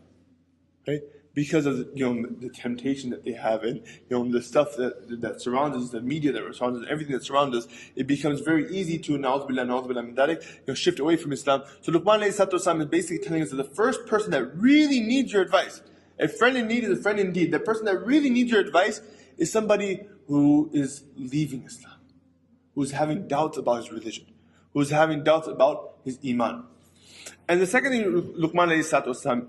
right? Because of the temptation that they have, and the stuff that surrounds us, the media that surrounds us, everything that surrounds us, it becomes very easy to na'udhu billah min dhalik, shift away from Islam. So Luqman alayhi salatu wasalam is basically telling us that the first person that really needs your advice, a friend in need is a friend indeed. The person that really needs your advice is somebody who is leaving Islam, who's having doubts about his religion, who's having doubts about his iman. And the second thing, Luqman alayhi salatu wasalam,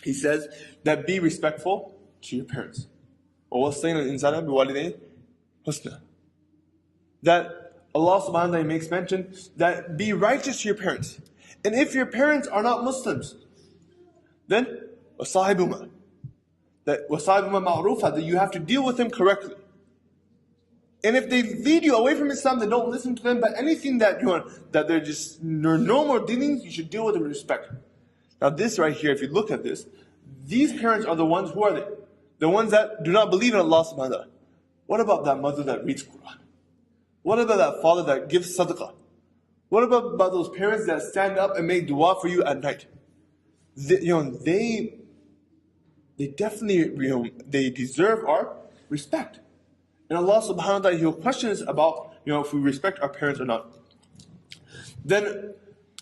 he says that be respectful to your parents. That Allah subhanahu wa ta'ala makes mention that be righteous to your parents. And if your parents are not Muslims, then وَصَاحِبُهُمَا مَعْرُوفًا, that you have to deal with them correctly. And if they lead you away from Islam, then don't listen to them. But anything that that they're no more dealings, you should deal with them with respect. Now this right here, if you look at this, these parents are the ones, who are they? The ones that do not believe in Allah subhanahu wa ta'ala. What about that mother that reads Quran? What about that father that gives sadaqah? What about those parents that stand up and make dua for you at night? They definitely, they deserve our respect. And Allah subhanahu wa ta'ala, He'll question us about, if we respect our parents or not. Then,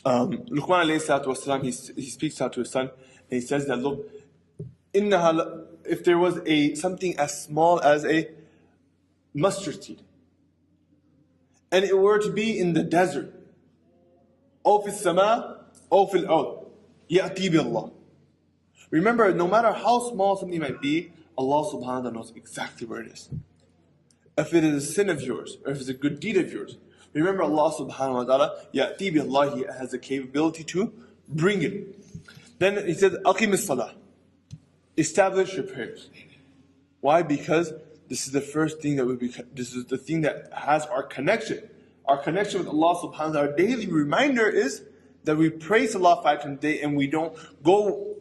Luqman alayhi salatu wasalam, he speaks out to his son, and he says that, look, if there was something as small as a mustard seed, and it were to be in the desert, أو في السماء أو في الأرض يأتي بالله. Remember, no matter how small something might be, Allah subhanahu wa ta'ala knows exactly where it is. If it is a sin of yours, or if it's a good deed of yours, remember Allah subhanahu wa ta'ala, يأتي بالله, He has the capability to bring it. Then he said, أقم الصلاة, establish your prayers. Why? Because this is the first thing this is the thing that has our connection. Our connection with Allah subhanahu wa ta'ala, our daily reminder is that we pray Salah 5 times a day, and we don't go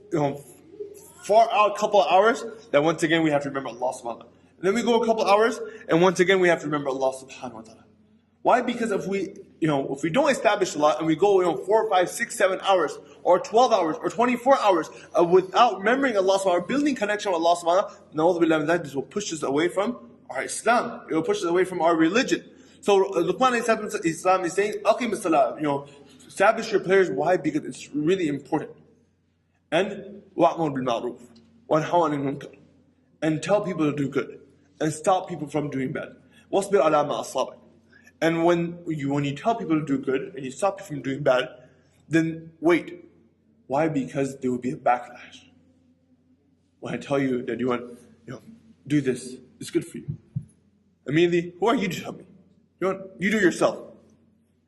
far out a couple of hours, that once again we have to remember Allah subhanahu wa ta'ala. And then we go a couple of hours, and once again we have to remember Allah subhanahu wa ta'ala. Why? Because if we don't establish Salah, and we go 4, 5, 6, 7 hours, or 12 hours, or 24 hours without remembering Allah subhanahu wa ta'ala, building connection with Allah subhanahu wa ta'ala, this will push us away from our Islam. It will push us away from our religion. So Luqman Islam is saying, Aqim as-salah, establish your prayers. Why? Because it's really important. And wa'mur bil ma'ruf, wanha 'anil munkar, and tell people to do good, and stop people from doing bad. Wasbir ala ma asabak. And when you tell people to do good, and you stop people from doing bad, then wait. Why? Because there will be a backlash. When I tell you that you want, do this, it's good for you. Immediately, who are you to tell me? You do yourself.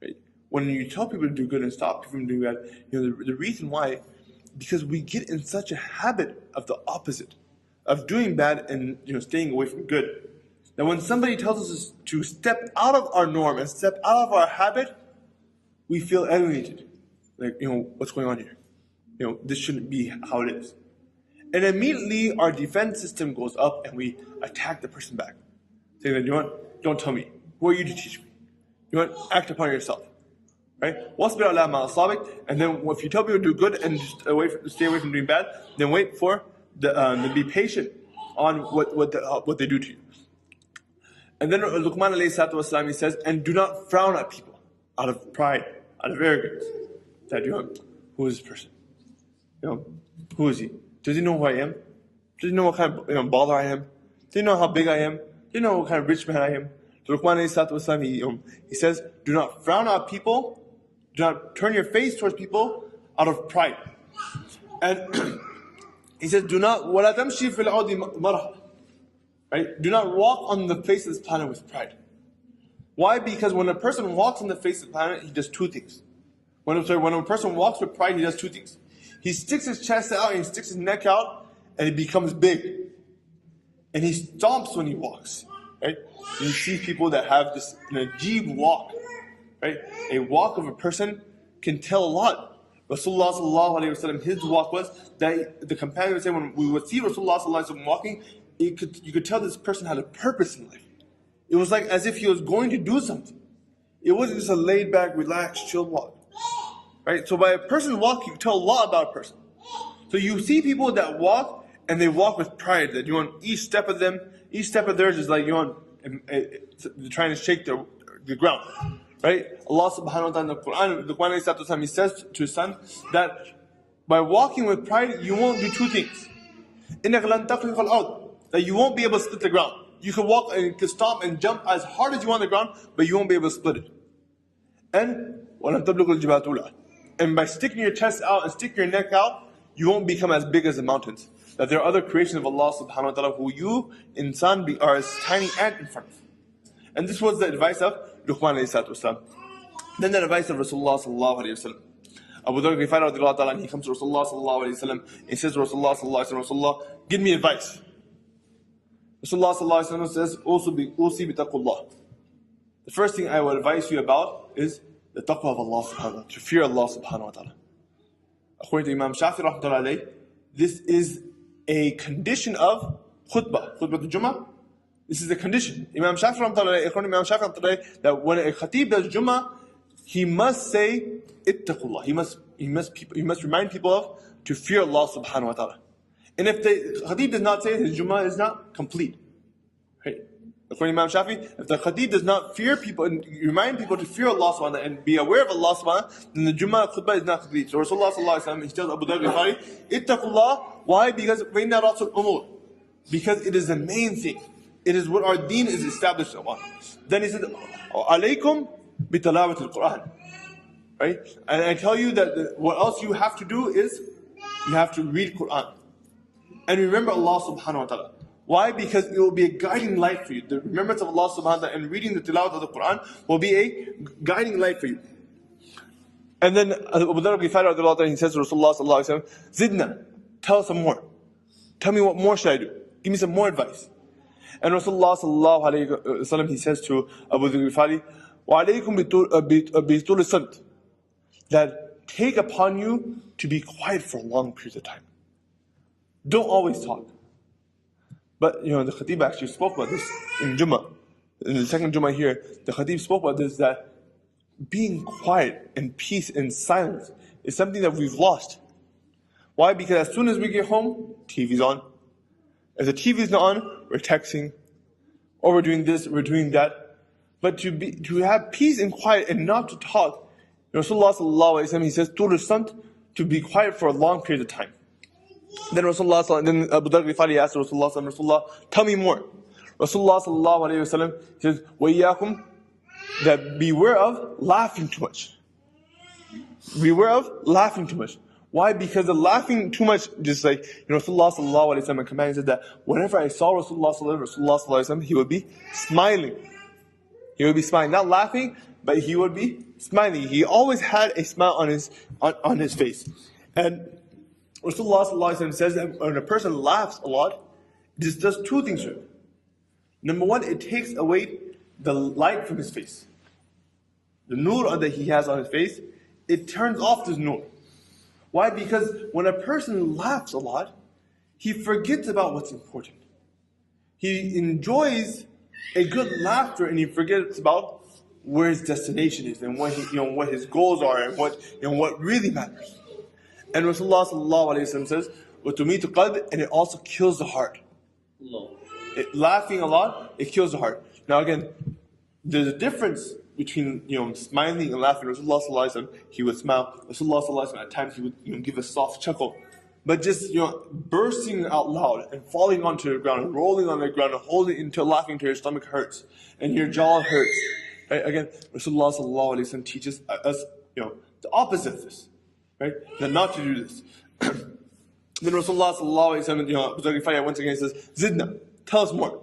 Right? When you tell people to do good and stop people from doing bad, the reason why, because we get in such a habit of the opposite, of doing bad and staying away from good. That when somebody tells us to step out of our norm and step out of our habit, we feel alienated. Like, what's going on here? This shouldn't be how it is. And immediately our defense system goes up, and we attack the person back. Saying that, don't tell me. Who are you to teach me? Act upon yourself. Right? Wasbir ala ma asabik. And then if you tell people to do good and just stay away from doing bad, then wait for to be patient on what they do to you. And then Luqman alayhi salatu wasalam, he says, and do not frown at people out of pride, out of arrogance. That who is this person? Who is he? Does he know who I am? Does he know what kind of baller I am? Does he know how big I am? Does he know what kind of rich man I am? So Luqman he says, do not frown at people, do not turn your face towards people out of pride. And he says, do not وَلَا تَمْشِي فِي الْأَرْضِ مَرْحًا. Right? Do not walk on the face of this planet with pride. Why? Because when a person walks on the face of the planet, he does two things. When a person walks with pride, he does two things. He sticks his chest out and he sticks his neck out and he becomes big. And he stomps when he walks. Right? You see people that have this an ajib walk. Right? A walk of a person can tell a lot. Rasulullah sallallahu alayhi wa sallam, his walk was that the companion would say when we would see Rasulullah sallallahu alayhi wa sallam walking, you could tell this person had a purpose in life. It was like as if he was going to do something. It wasn't just a laid back, relaxed, chill walk. Right? So by a person walk, you can tell a lot about a person. So you see people that walk and they walk with pride, that you want each step of theirs is like you want trying to shake the ground. Right? Allah subhanahu wa ta'ala in the Quran, the Quran he says to his son that by walking with pride, you won't do two things. إِنَّكَ لَن تَخْلِقَ الْأَرْضِ. That you won't be able to split the ground. You can walk and you can stomp and jump as hard as you want on the ground, but you won't be able to split it. And وَلَن تَبْلُغَ الْجِبَالَ طُولًا. And by sticking your chest out and sticking your neck out, you won't become as big as the mountains. That there are other creations of Allah subhanahu wa ta'ala who you, insan, are as tiny ant in front of. And this was the advice of Luqman alayhi salatu wasalam. Then the advice of Rasulullah sallallahu alayhi wa sallam. Abu Dharr Ghifari radiallahu ta'ala, he comes to Rasulullah sallallahu alayhi wa sallam, he says to Rasulullah sallallahu alayhi wa sallam, Rasulullah, give me advice. Rasulullah sallallahu alayhi wa sallam says, Usi bi taqullah. The first thing I will advise you about is the taqwa of Allah subhanahu wa ta'ala, to fear Allah subhanahu wa ta'ala. According to Imam Shafi rahmatullahi alayhi, this is a condition of khutbah al-Jummah. This is a condition. Imam Shafi rahmatullahi alayhi, according to Imam Shafi rahmatullahi alayhi, that when a khatib does Jummah, he must say ittaqullah. He must remind people of to fear Allah subhanahu wa ta'ala. And if the khatib does not say it, his Jummah is not complete. Right? According to Imam Shafi, if the khatib does not fear people and remind people to fear Allah subhanahu wa ta'ala and be aware of Allah subhanahu wa ta'ala, then the Jummah khutbah is not complete. So Rasulullah sallallahu alayhi wa sallam, he tells Abu Dharr Ghifari, ittaqullah. Why? Because فَإِنَّ رَأْسُ الْأُمُورِ. Because it is the main thing. It is what our deen is established upon. Then he said, alaykum bitalawat al-Quran. Right? And I tell you that what else you have to do is you have to read Quran. And remember Allah subhanahu wa ta'ala. Why? Because it will be a guiding light for you. The remembrance of Allah subhanahu wa ta'ala and reading the tilawat of the Quran will be a guiding light for you. And then Abu Dharr Ghifari, he says to Rasulullah sallallahu alayhi wa sallam, Zidna, tell us some more. Tell me what more should I do? Give me some more advice. And Rasulullah sallallahu alayhi wa sallam, he says to Abu Dharr Ghifari, وَعَلَيْكُمْ بِطُولِ الصَّمْتِ. That take upon you to be quiet for long periods of time. Don't always talk. But the Khatib actually spoke about this in Jummah. In the second Jummah here, the Khatib spoke about this, that being quiet and peace and silence is something that we've lost. Why? Because as soon as we get home, TV's on. If the TV is not on, we're texting, or we're doing this, we're doing that. But to have peace and quiet and not to talk, Rasulullah sallallahu alaihi wasallam, he says, to be quiet for a long period of time. Then then Abu Dharr Ghifari asked Rasulullah, tell me more. Rasulullah sallallahu alaihi wasallam says, وَإِيَّاكُمْ, that beware of laughing too much. Beware of laughing too much. Why? Because the laughing too much, just like Rasulullah sallallahu alaihi wasallam, my companion said that whenever I saw Rasulullah sallallahu alaihi wasallam, he would be smiling. He would be smiling, not laughing, but he would be smiling. He always had a smile on his face. And Rasulullah sallallahu alaihi wasallam says that when a person laughs a lot, this does two things to him. Number one, it takes away the light from his face. The nur that he has on his face, it turns off this nur. Why? Because when a person laughs a lot, he forgets about what's important. He enjoys a good laughter and he forgets about where his destination is and what what his goals are and what really matters. And Rasulullah sallallahu alaihi wasallam says, وَتُمِيتُ قَلْبِ, and it also kills the heart. Laughing a lot, it kills the heart. Now again, there's a difference between smiling and laughing. Rasulullah sallallahu alaihi wasallam, he would smile. Rasulullah sallallahu alaihi wasallam, at times he would give a soft chuckle. but just bursting out loud and falling onto the ground, and rolling on the ground, and holding until laughing till your stomach hurts and your jaw hurts. Right? Again, Rasulullah sallallahu alaihi wasallam teaches us the opposite of this, right? That not to do this. Then Rasulullah sallallahu alaihi wasallam once again says, "Zidna, tell us more."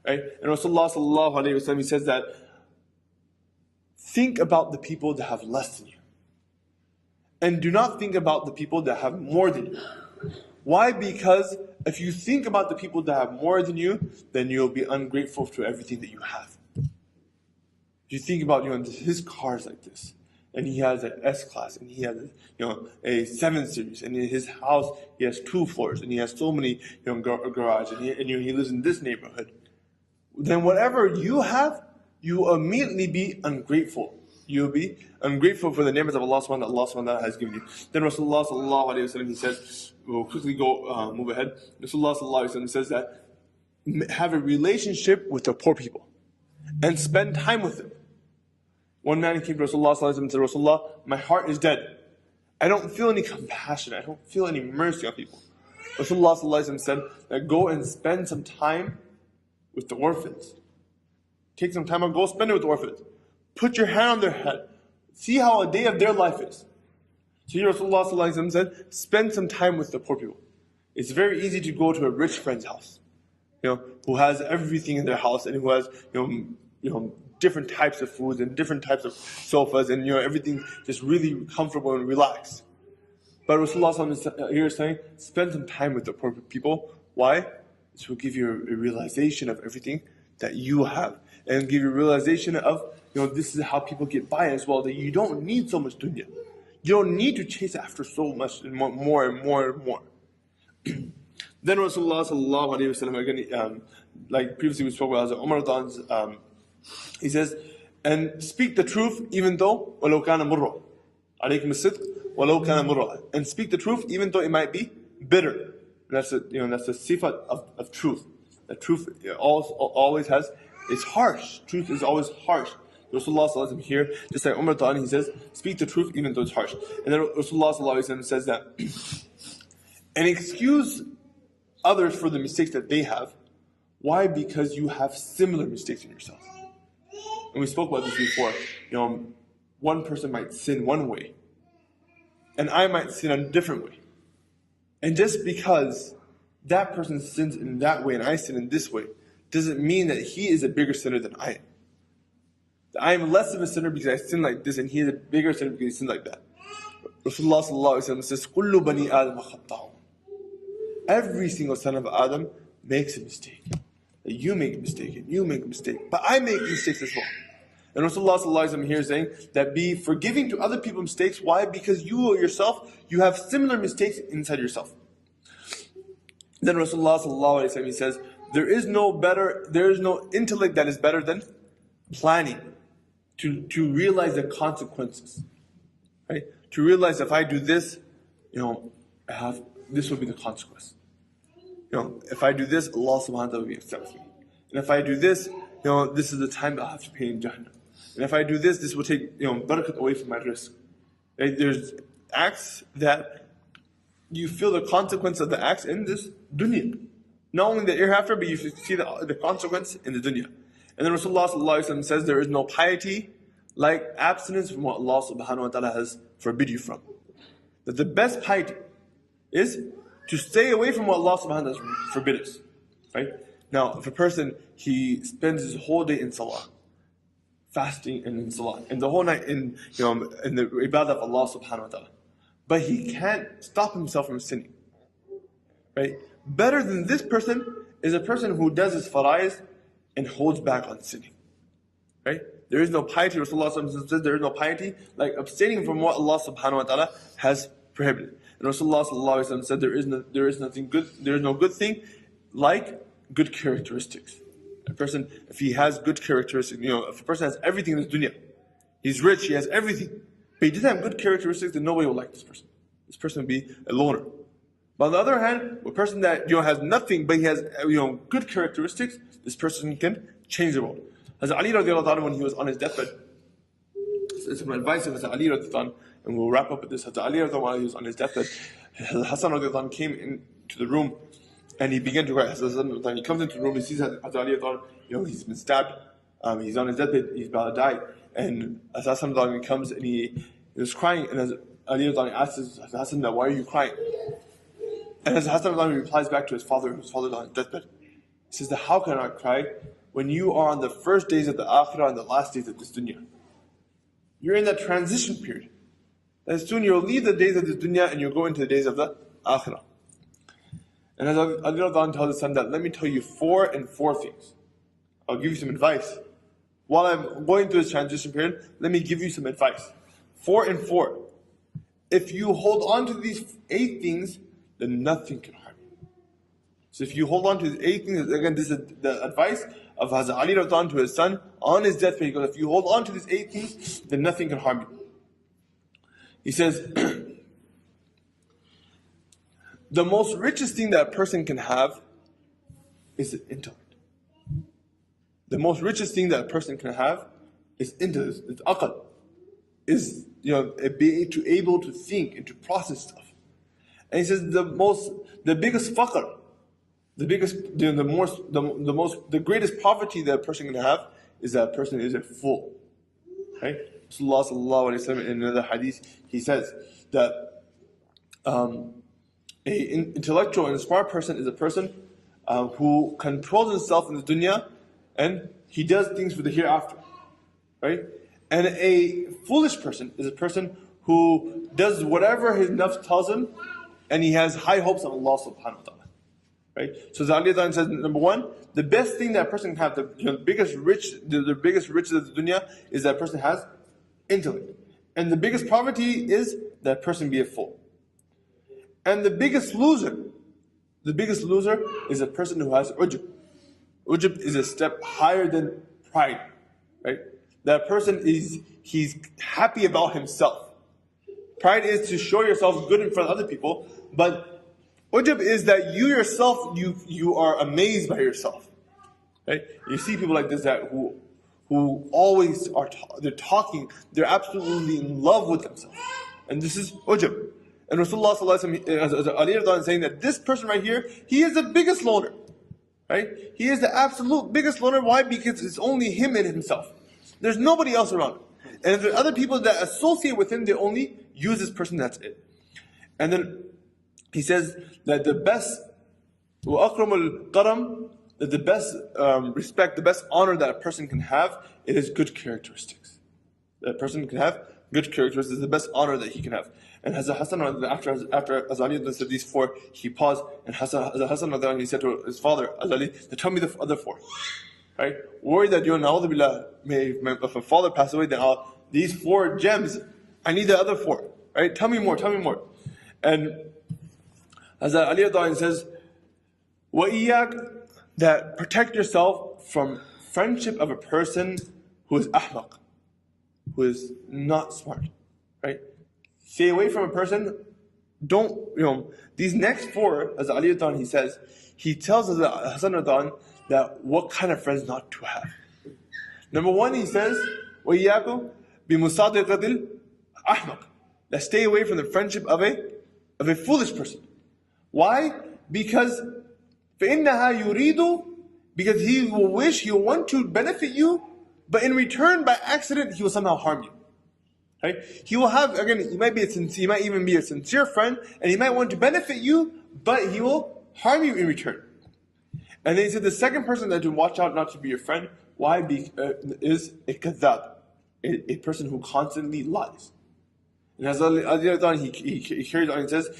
Right? And Rasulullah sallallahu alaihi wasallam, he says that think about the people that have less than you, and do not think about the people that have more than you. Why? Because if you think about the people that have more than you, then you'll be ungrateful to everything that you have. If you think about his cars like this, and he has an S-Class, and he has a 7 Series, and in his house he has 2 floors, and he has so many garage, and he lives in this neighborhood, then whatever you have, you will immediately be ungrateful. You'll be ungrateful for the ni'mas of Allah subhanahu wa ta'ala has given you. Then Rasulullah sallallahu alayhi wa sallam, he says, we'll quickly move ahead. Rasulullah sallallahu alayhi wa sallam says that have a relationship with the poor people and spend time with them. One man came to Rasulullah sallallahu alayhi wa sallam and said, Rasulullah, my heart is dead. I don't feel any compassion. I don't feel any mercy on people. Rasulullah sallallahu alayhi wa sallam said that go and spend some time with the orphans. Take some time and go spend it with the orphans. Put your hand on their head. See how a day of their life is. So here Rasulullah sallallahu alaihi wasallam said, spend some time with the poor people. It's very easy to go to a rich friend's house, who has everything in their house and who has, different types of foods and different types of sofas and everything just really comfortable and relaxed. But Rasulullah sallallahu alaihi wasallam here is saying, spend some time with the poor people. Why? This will give you a realization of everything that you have, and give you a realization of, this is how people get by as well, that you don't need so much dunya. You don't need to chase after so much and more and more and more. Then Rasulullah sallallahu alayhi wa sallam, again, like previously we spoke about Umar, he says, and speak the truth even though وَلَوْ كَانَ مُرًّا عَلَيْكُمُ الصِّدْقُ وَلَوْ كَانَ مُرًّا, and speak the truth even though it might be bitter. That's the sifat of truth. The truth always it's harsh. Truth is always harsh. Rasulullah sallallahu alaihi wasallam here, just like Umar he says, speak the truth even though it's harsh. And then Rasulullah sallallahu alaihi wasallam says that, and excuse others for the mistakes that they have. Why? Because you have similar mistakes in yourself. And we spoke about this before. One person might sin one way, and I might sin a different way. And just because that person sins in that way and I sin in this way, doesn't mean that he is a bigger sinner than I am. I am less of a sinner because I sin like this, and he is a bigger sinner because he sins like that. Rasulullah sallallahu alaihi wasallam says, "Kullu bani Adam khata'un." Every single son of Adam makes a mistake. You make a mistake, and you make a mistake, but I make mistakes as well. And Rasulullah sallallahu alaihi wasallam here is saying that be forgiving to other people's mistakes. Why? Because you yourself, you have similar mistakes inside yourself. Then Rasulullah sallallahu alaihi wasallam, he says, there is no intellect that is better than planning to realize the consequences, right? To realize if I do this, this will be the consequence. If I do this, Allah subhanahu wa ta'ala will be upset with me. And if I do this, this is the time that I have to pay in Jannah. And if I do this, this will take, barakat away from my risk. Right? There's acts that you feel the consequence of the acts in this dunya. Not only the hereafter, but you see the consequence in the dunya. And then Rasulullah sallallahu alaihi wasallam says there is no piety like abstinence from what Allah subhanahu wa ta'ala has forbid you from. That the best piety is to stay away from what Allah subhanahu wa ta'ala has forbid us. Right? Now, if a person, he spends his whole day in salah, fasting and in salah, and the whole night in the ibadah of Allah subhanahu wa ta'ala, but he can't stop himself from sinning. Right? Better than this person is a person who does his fara'is and holds back on sinning. Right? There is no piety. Rasulullah sallallahu alaihi wasallam says there is no piety like abstaining from what Allah subhanahu wa ta'ala has prohibited. And Rasulullah sallallahu alaihi wasallam said there is no good thing like good characteristics. A person, if he has good characteristics, if a person has everything in this dunya, he's rich, he has everything, but he doesn't have good characteristics, then nobody will like this person. This person will be a loner. But on the other hand, a person that has nothing, but he has good characteristics, this person can change the world. As Ali radiallahu anhu, when he was on his deathbed, some advice of Ali radiallahu anhu, and we'll wrap up with this. Hazrat Ali radiallahu anhu, he was on his deathbed. Hassan radiallahu anhu came into the room and he began to cry. He comes into the room, he sees Hazrat Ali radiallahu anhu, he's been stabbed, he's on his deathbed, he's about to die. And as Hassan radiallahu anhu comes and he was crying, and as Ali radiallahu anhu asks Hassan, why are you crying? And as Hassan radiallahu anhu replies back to his father on his deathbed, he says that how can I cry when you are on the first days of the akhirah and the last days of this dunya? You're in that transition period. And soon you'll leave the days of this dunya and you'll go into the days of the akhirah. And as Ali radiallahu anhu tells his son that, let me tell you 4 things. I'll give you some advice. While I'm going through this transition period, let me give you some advice. 4. If you hold on to these 8 things, then nothing can harm you. So if you hold on to these 8 things, again, this is the advice of Hazrat Ali radiallahu anhu to his son on his deathbed. He goes, if you hold on to these 8 things, then nothing can harm you. He says, the most richest thing that a person can have is intellect. The most richest thing that a person can have is intellect, it's aql, is being able to think and to process stuff. And he says the biggest faqr, the greatest poverty that a person can have is that a person is a fool. Right? Rasulullah sallallahu alaihi wasallam in another hadith, he says that an intellectual and a smart person is a person who controls himself in the dunya and he does things for the hereafter. Right? And a foolish person is a person who does whatever his nafs tells him and he has high hopes of Allah subhanahu wa ta'ala. Right? So Ali says, number 1, the best thing that a person can have, the biggest riches of the dunya is that a person has intellect. And the biggest poverty is that a person be a fool. And the biggest loser is a person who has ujub. Ujub is a step higher than pride. Right? That person he's happy about himself. Pride is to show yourself good in front of other people, but ujub is that you yourself, you are amazed by yourself. Right? You see people like this that who always they're talking, they're absolutely in love with themselves. And this is ujub. And Rasulullah sallallahu alaihi wasallam, Ali radiallahu anhu is saying that this person right here, he is the biggest loner. Right? He is the absolute biggest loner. Why? Because it's only him and himself. There's nobody else around him. And if there are other people that associate with him, they only use this person, that's it. And then he says that the best وَأَكْرَمُ الْقَرَمِ, that the best respect, the best honor that a person can have, it is good characteristics. That a person can have good characteristics is the best honor that he can have. And Hazrat Hassan, after Azali said these 4, he paused, and Hassan he said to his father, Azali, tell me the other 4. Right? Worried that na'udhu billah, if a father passed away, then these 4 gems, I need the other 4. Right? Tell me more. And Hazrat Ali says, وَإِيَّاكَ, that protect yourself from friendship of a person who is ahmaq, who is not smart. Right? Stay away from a person, these next 4, as Ali he says, he tells us Hassan that what kind of friends not to have. Number 1, he says, وَإِيَّاكُمْ بِمُصَادِقَةِ الْأَحْمَقِ, that stay away from the friendship of a foolish person. Why? Because فَإِنَّهَا يُرِيدُ, because he will want to benefit you, but in return, by accident, he will somehow harm you. Right? He will have, again, he might even be a sincere friend, and he might want to benefit you, but he will harm you in return. And then he said the second person that to watch out not to be your friend, why? Is a kadhab, a person who constantly lies. And as he carries on and says,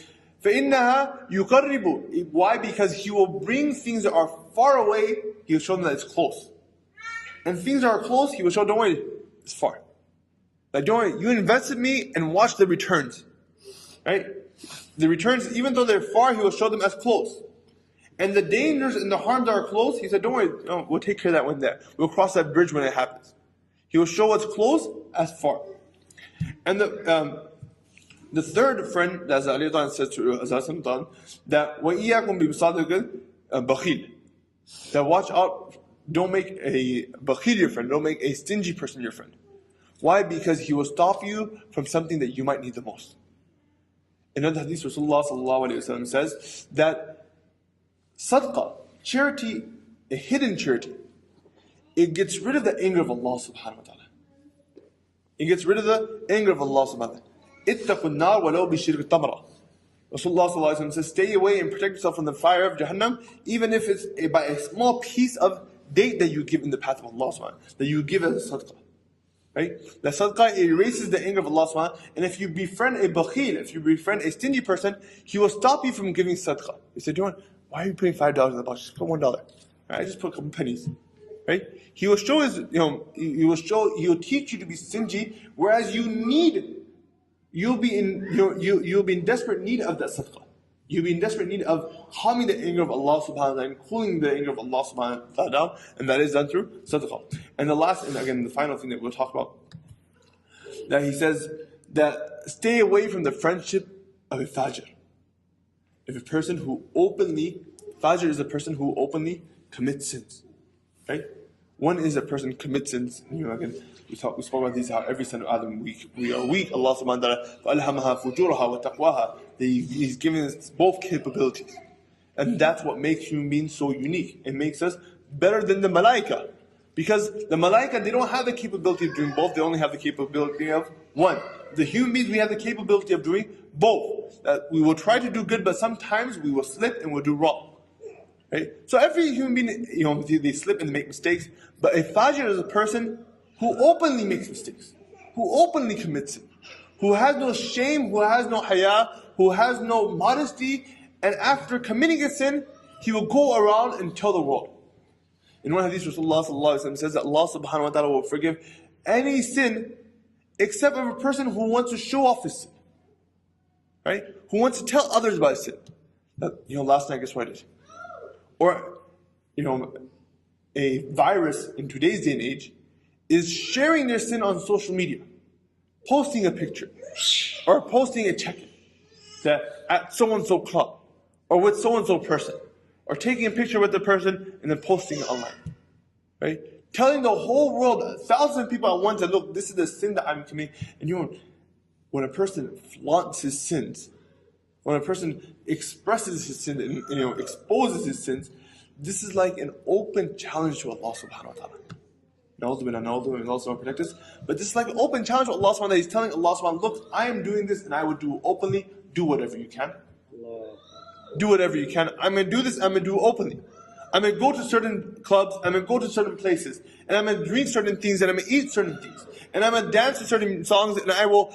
فَإِنَّهَا يُقَرِّبُ, why? Because he will bring things that are far away, he will show them that it's close. And things that are close, he will show, don't worry, it's far. Like, don't worry, you invested me and watch the returns. Right? The returns, even though they're far, he will show them as close. And the dangers and the harms that are close, he said, don't worry, we'll take care of that when there. We'll cross that bridge when it happens. He will show what's close as far. And the third friend, as Ali says to Azaz, that وَإِيَّاكُمْ بِبِصَادِقِ الْبَخِيلِ, that watch out, don't make a bakhil your friend, don't make a stingy person your friend. Why? Because he will stop you from something that you might need the most. In another hadith, Rasulullah sallallahu alayhi wa sallam says that sadaqah, charity, a hidden charity, it gets rid of the anger of Allah subhanahu wa ta'ala. It gets rid of the anger of Allah subhanahu wa ta'ala. اتَّقُوا النَّارَ وَلَوْ بِشِرْكِ التَّمْرَةِ. Rasulullah sallallahu alayhi wa sallam says, stay away and protect yourself from the fire of Jahannam, even if it's by a small piece of date that you give in the path of Allah subhanahu wa ta'ala, that you give as a sadaqah. Right? The sadaqah erases the anger of Allah subhanahu wa ta'ala, and if you befriend a bakhil, if you befriend a stingy person, he will stop you from giving sadaqah. You say, why are you putting $5 in the box? Just put $1. Right? I just put a couple pennies. Right? He will show he will teach you to be stingy, whereas you'll be in desperate need of that sadaqah. You'll be in desperate need of calming the anger of Allah subhanahu wa ta'ala and cooling the anger of Allah subhanahu wa ta'ala down, and that is done through sadaqah. And the last, and again the final thing that we'll talk about, that he says that stay away from the friendship of a fajr. If a person who fajr is a person who openly commits sins. Right? One is a person commits sins. Again, we spoke about these, how every son of Adam we are weak. Allah subhanahu wa ta'ala فَأَلْهَمَهَا فُجُورَهَا وَتَقْوَاهَا. He's given us both capabilities. And that's what makes human beings so unique. It makes us better than the malaika. Because the malaika, they don't have the capability of doing both, they only have the capability of one. The human beings, we have the capability of doing both. We will try to do good, but sometimes we will slip and we'll do wrong. Right? So every human being, they slip and they make mistakes. But a fajr is a person who openly makes mistakes, who openly commits it, who has no shame, who has no haya, who has no modesty, and after committing a sin, he will go around and tell the world. In one hadith, Rasulullah sallallahu alaihi wasallam says that Allah subhanahu wa ta'ala will forgive any sin except of a person who wants to show off his sin. Right? Who wants to tell others about his sin. Last night, guess what I did? Or, a virus in today's day and age is sharing their sin on social media, posting a picture, or posting a check-in that at so-and-so club, or with so-and-so person, or taking a picture with the person and then posting it online. Right? Telling the whole world, 1,000 people at once, that look, this is the sin that I'm committing. And when a person flaunts his sins, when a person expresses his sin and exposes his sins, this is like an open challenge to Allah subhanahu wa ta'ala. Na'udhu also protect us. But this is like an open challenge to Allah subhanahu wa ta'ala. He's telling Allah subhanahu wa ta'ala, look, I am doing this and I will do openly. Do whatever you can. Do whatever you can. I'm going to do this, I'm going to do it openly. I'm going to go to certain clubs, I'm going to go to certain places, and I'm going to drink certain things, and I'm going to eat certain things. And I'm going to dance to certain songs, and I will,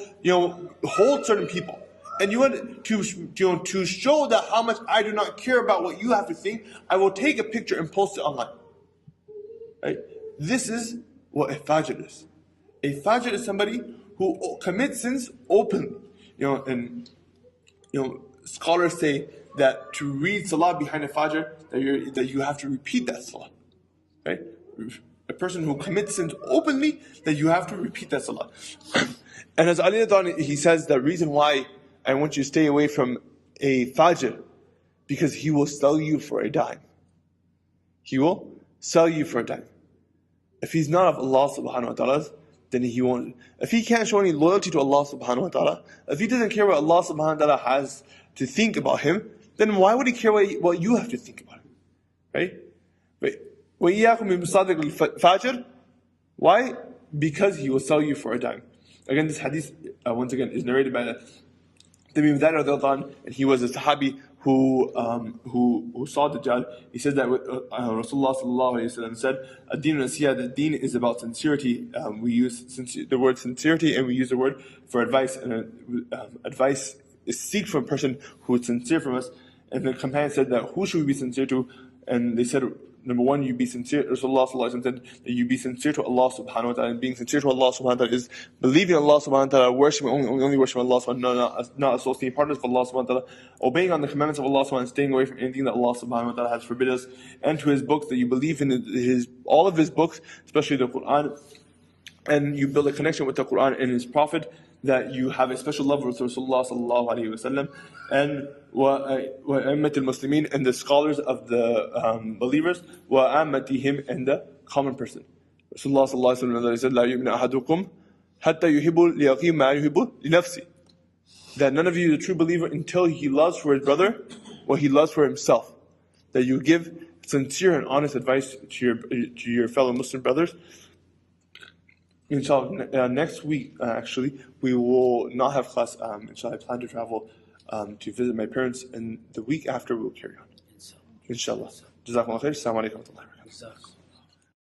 hold certain people. And you want to show that how much I do not care about what you have to think, I will take a picture and post it online. Right? This is what a fajr is. A fajr is somebody who commits sins openly. Scholars say that to read salah behind a fajr, that you have to repeat that salah. Right? A person who commits sins openly, that you have to repeat that salah. And as Ali Adhan, he says the reason why I want you to stay away from a fajr, because he will sell you for a dime. He will sell you for a dime. If he's not of Allah subhanahu wa ta'ala, then he won't. If he can't show any loyalty to Allah subhanahu wa ta'ala, if he doesn't care what Allah subhanahu wa ta'ala has to think about him, then why would he care what you have to think about him? Right? وَإِيَّاكُمْ بِمُصَادِقِ الْفَاجِرِ. Why? Because he will sell you for a dime. Again, this hadith, once again, is narrated by Mubeen Kamani, and he was a Sahabi who saw Dajjal. He says that Rasulullah sallallahu alaihi wasallam said, "Ad-din nasiya." The deen is about sincerity. We use the word sincerity, and we use the word for advice. And advice is seek from a person who is sincere from us. And the companion said that who should we be sincere to? And they said, number one, you be sincere. Rasulullah sallallahu alaihi wasallam said that you be sincere to Allah subhanahu wa ta'ala. And being sincere to Allah subhanahu wa ta'ala is believing in Allah subhanahu wa ta'ala, worshiping only worshiping Allah subhanahu wa ta'ala, not associating partners with Allah subhanahu wa ta'ala, obeying on the commandments of Allah subhanahu wa ta'ala, and staying away from anything that Allah subhanahu wa ta'ala has forbidden us, and to His books, that you believe in all of His books, especially the Quran, and you build a connection with the Quran and His Prophet, that you have a special love with Rasulullah sallallahu alaihi wasallam, and وَأَئِمَّةِ الْمُسْلِمِينَ, and the scholars of the believers, وَأَمَّتِهِمْ, and the common person. Rasulullah sallallahu alaihi wasallam said, لَا يُؤْمِنُ أَحَدُكُمْ حَتَّى يُحِبُّ لِيَقِيمَ مَا يُحِبُّ لِنَفْسِهِ. That none of you is a true believer until he loves for his brother what he loves for himself. That you give sincere and honest advice to your fellow Muslim brothers. Inshallah, next week, actually, we will not have class. Inshallah, I plan to travel to visit my parents, and the week after we will carry on. Inshallah. Jazakumullah khair. Assalamu alaikum wa rahmatullahi wa barakatuh.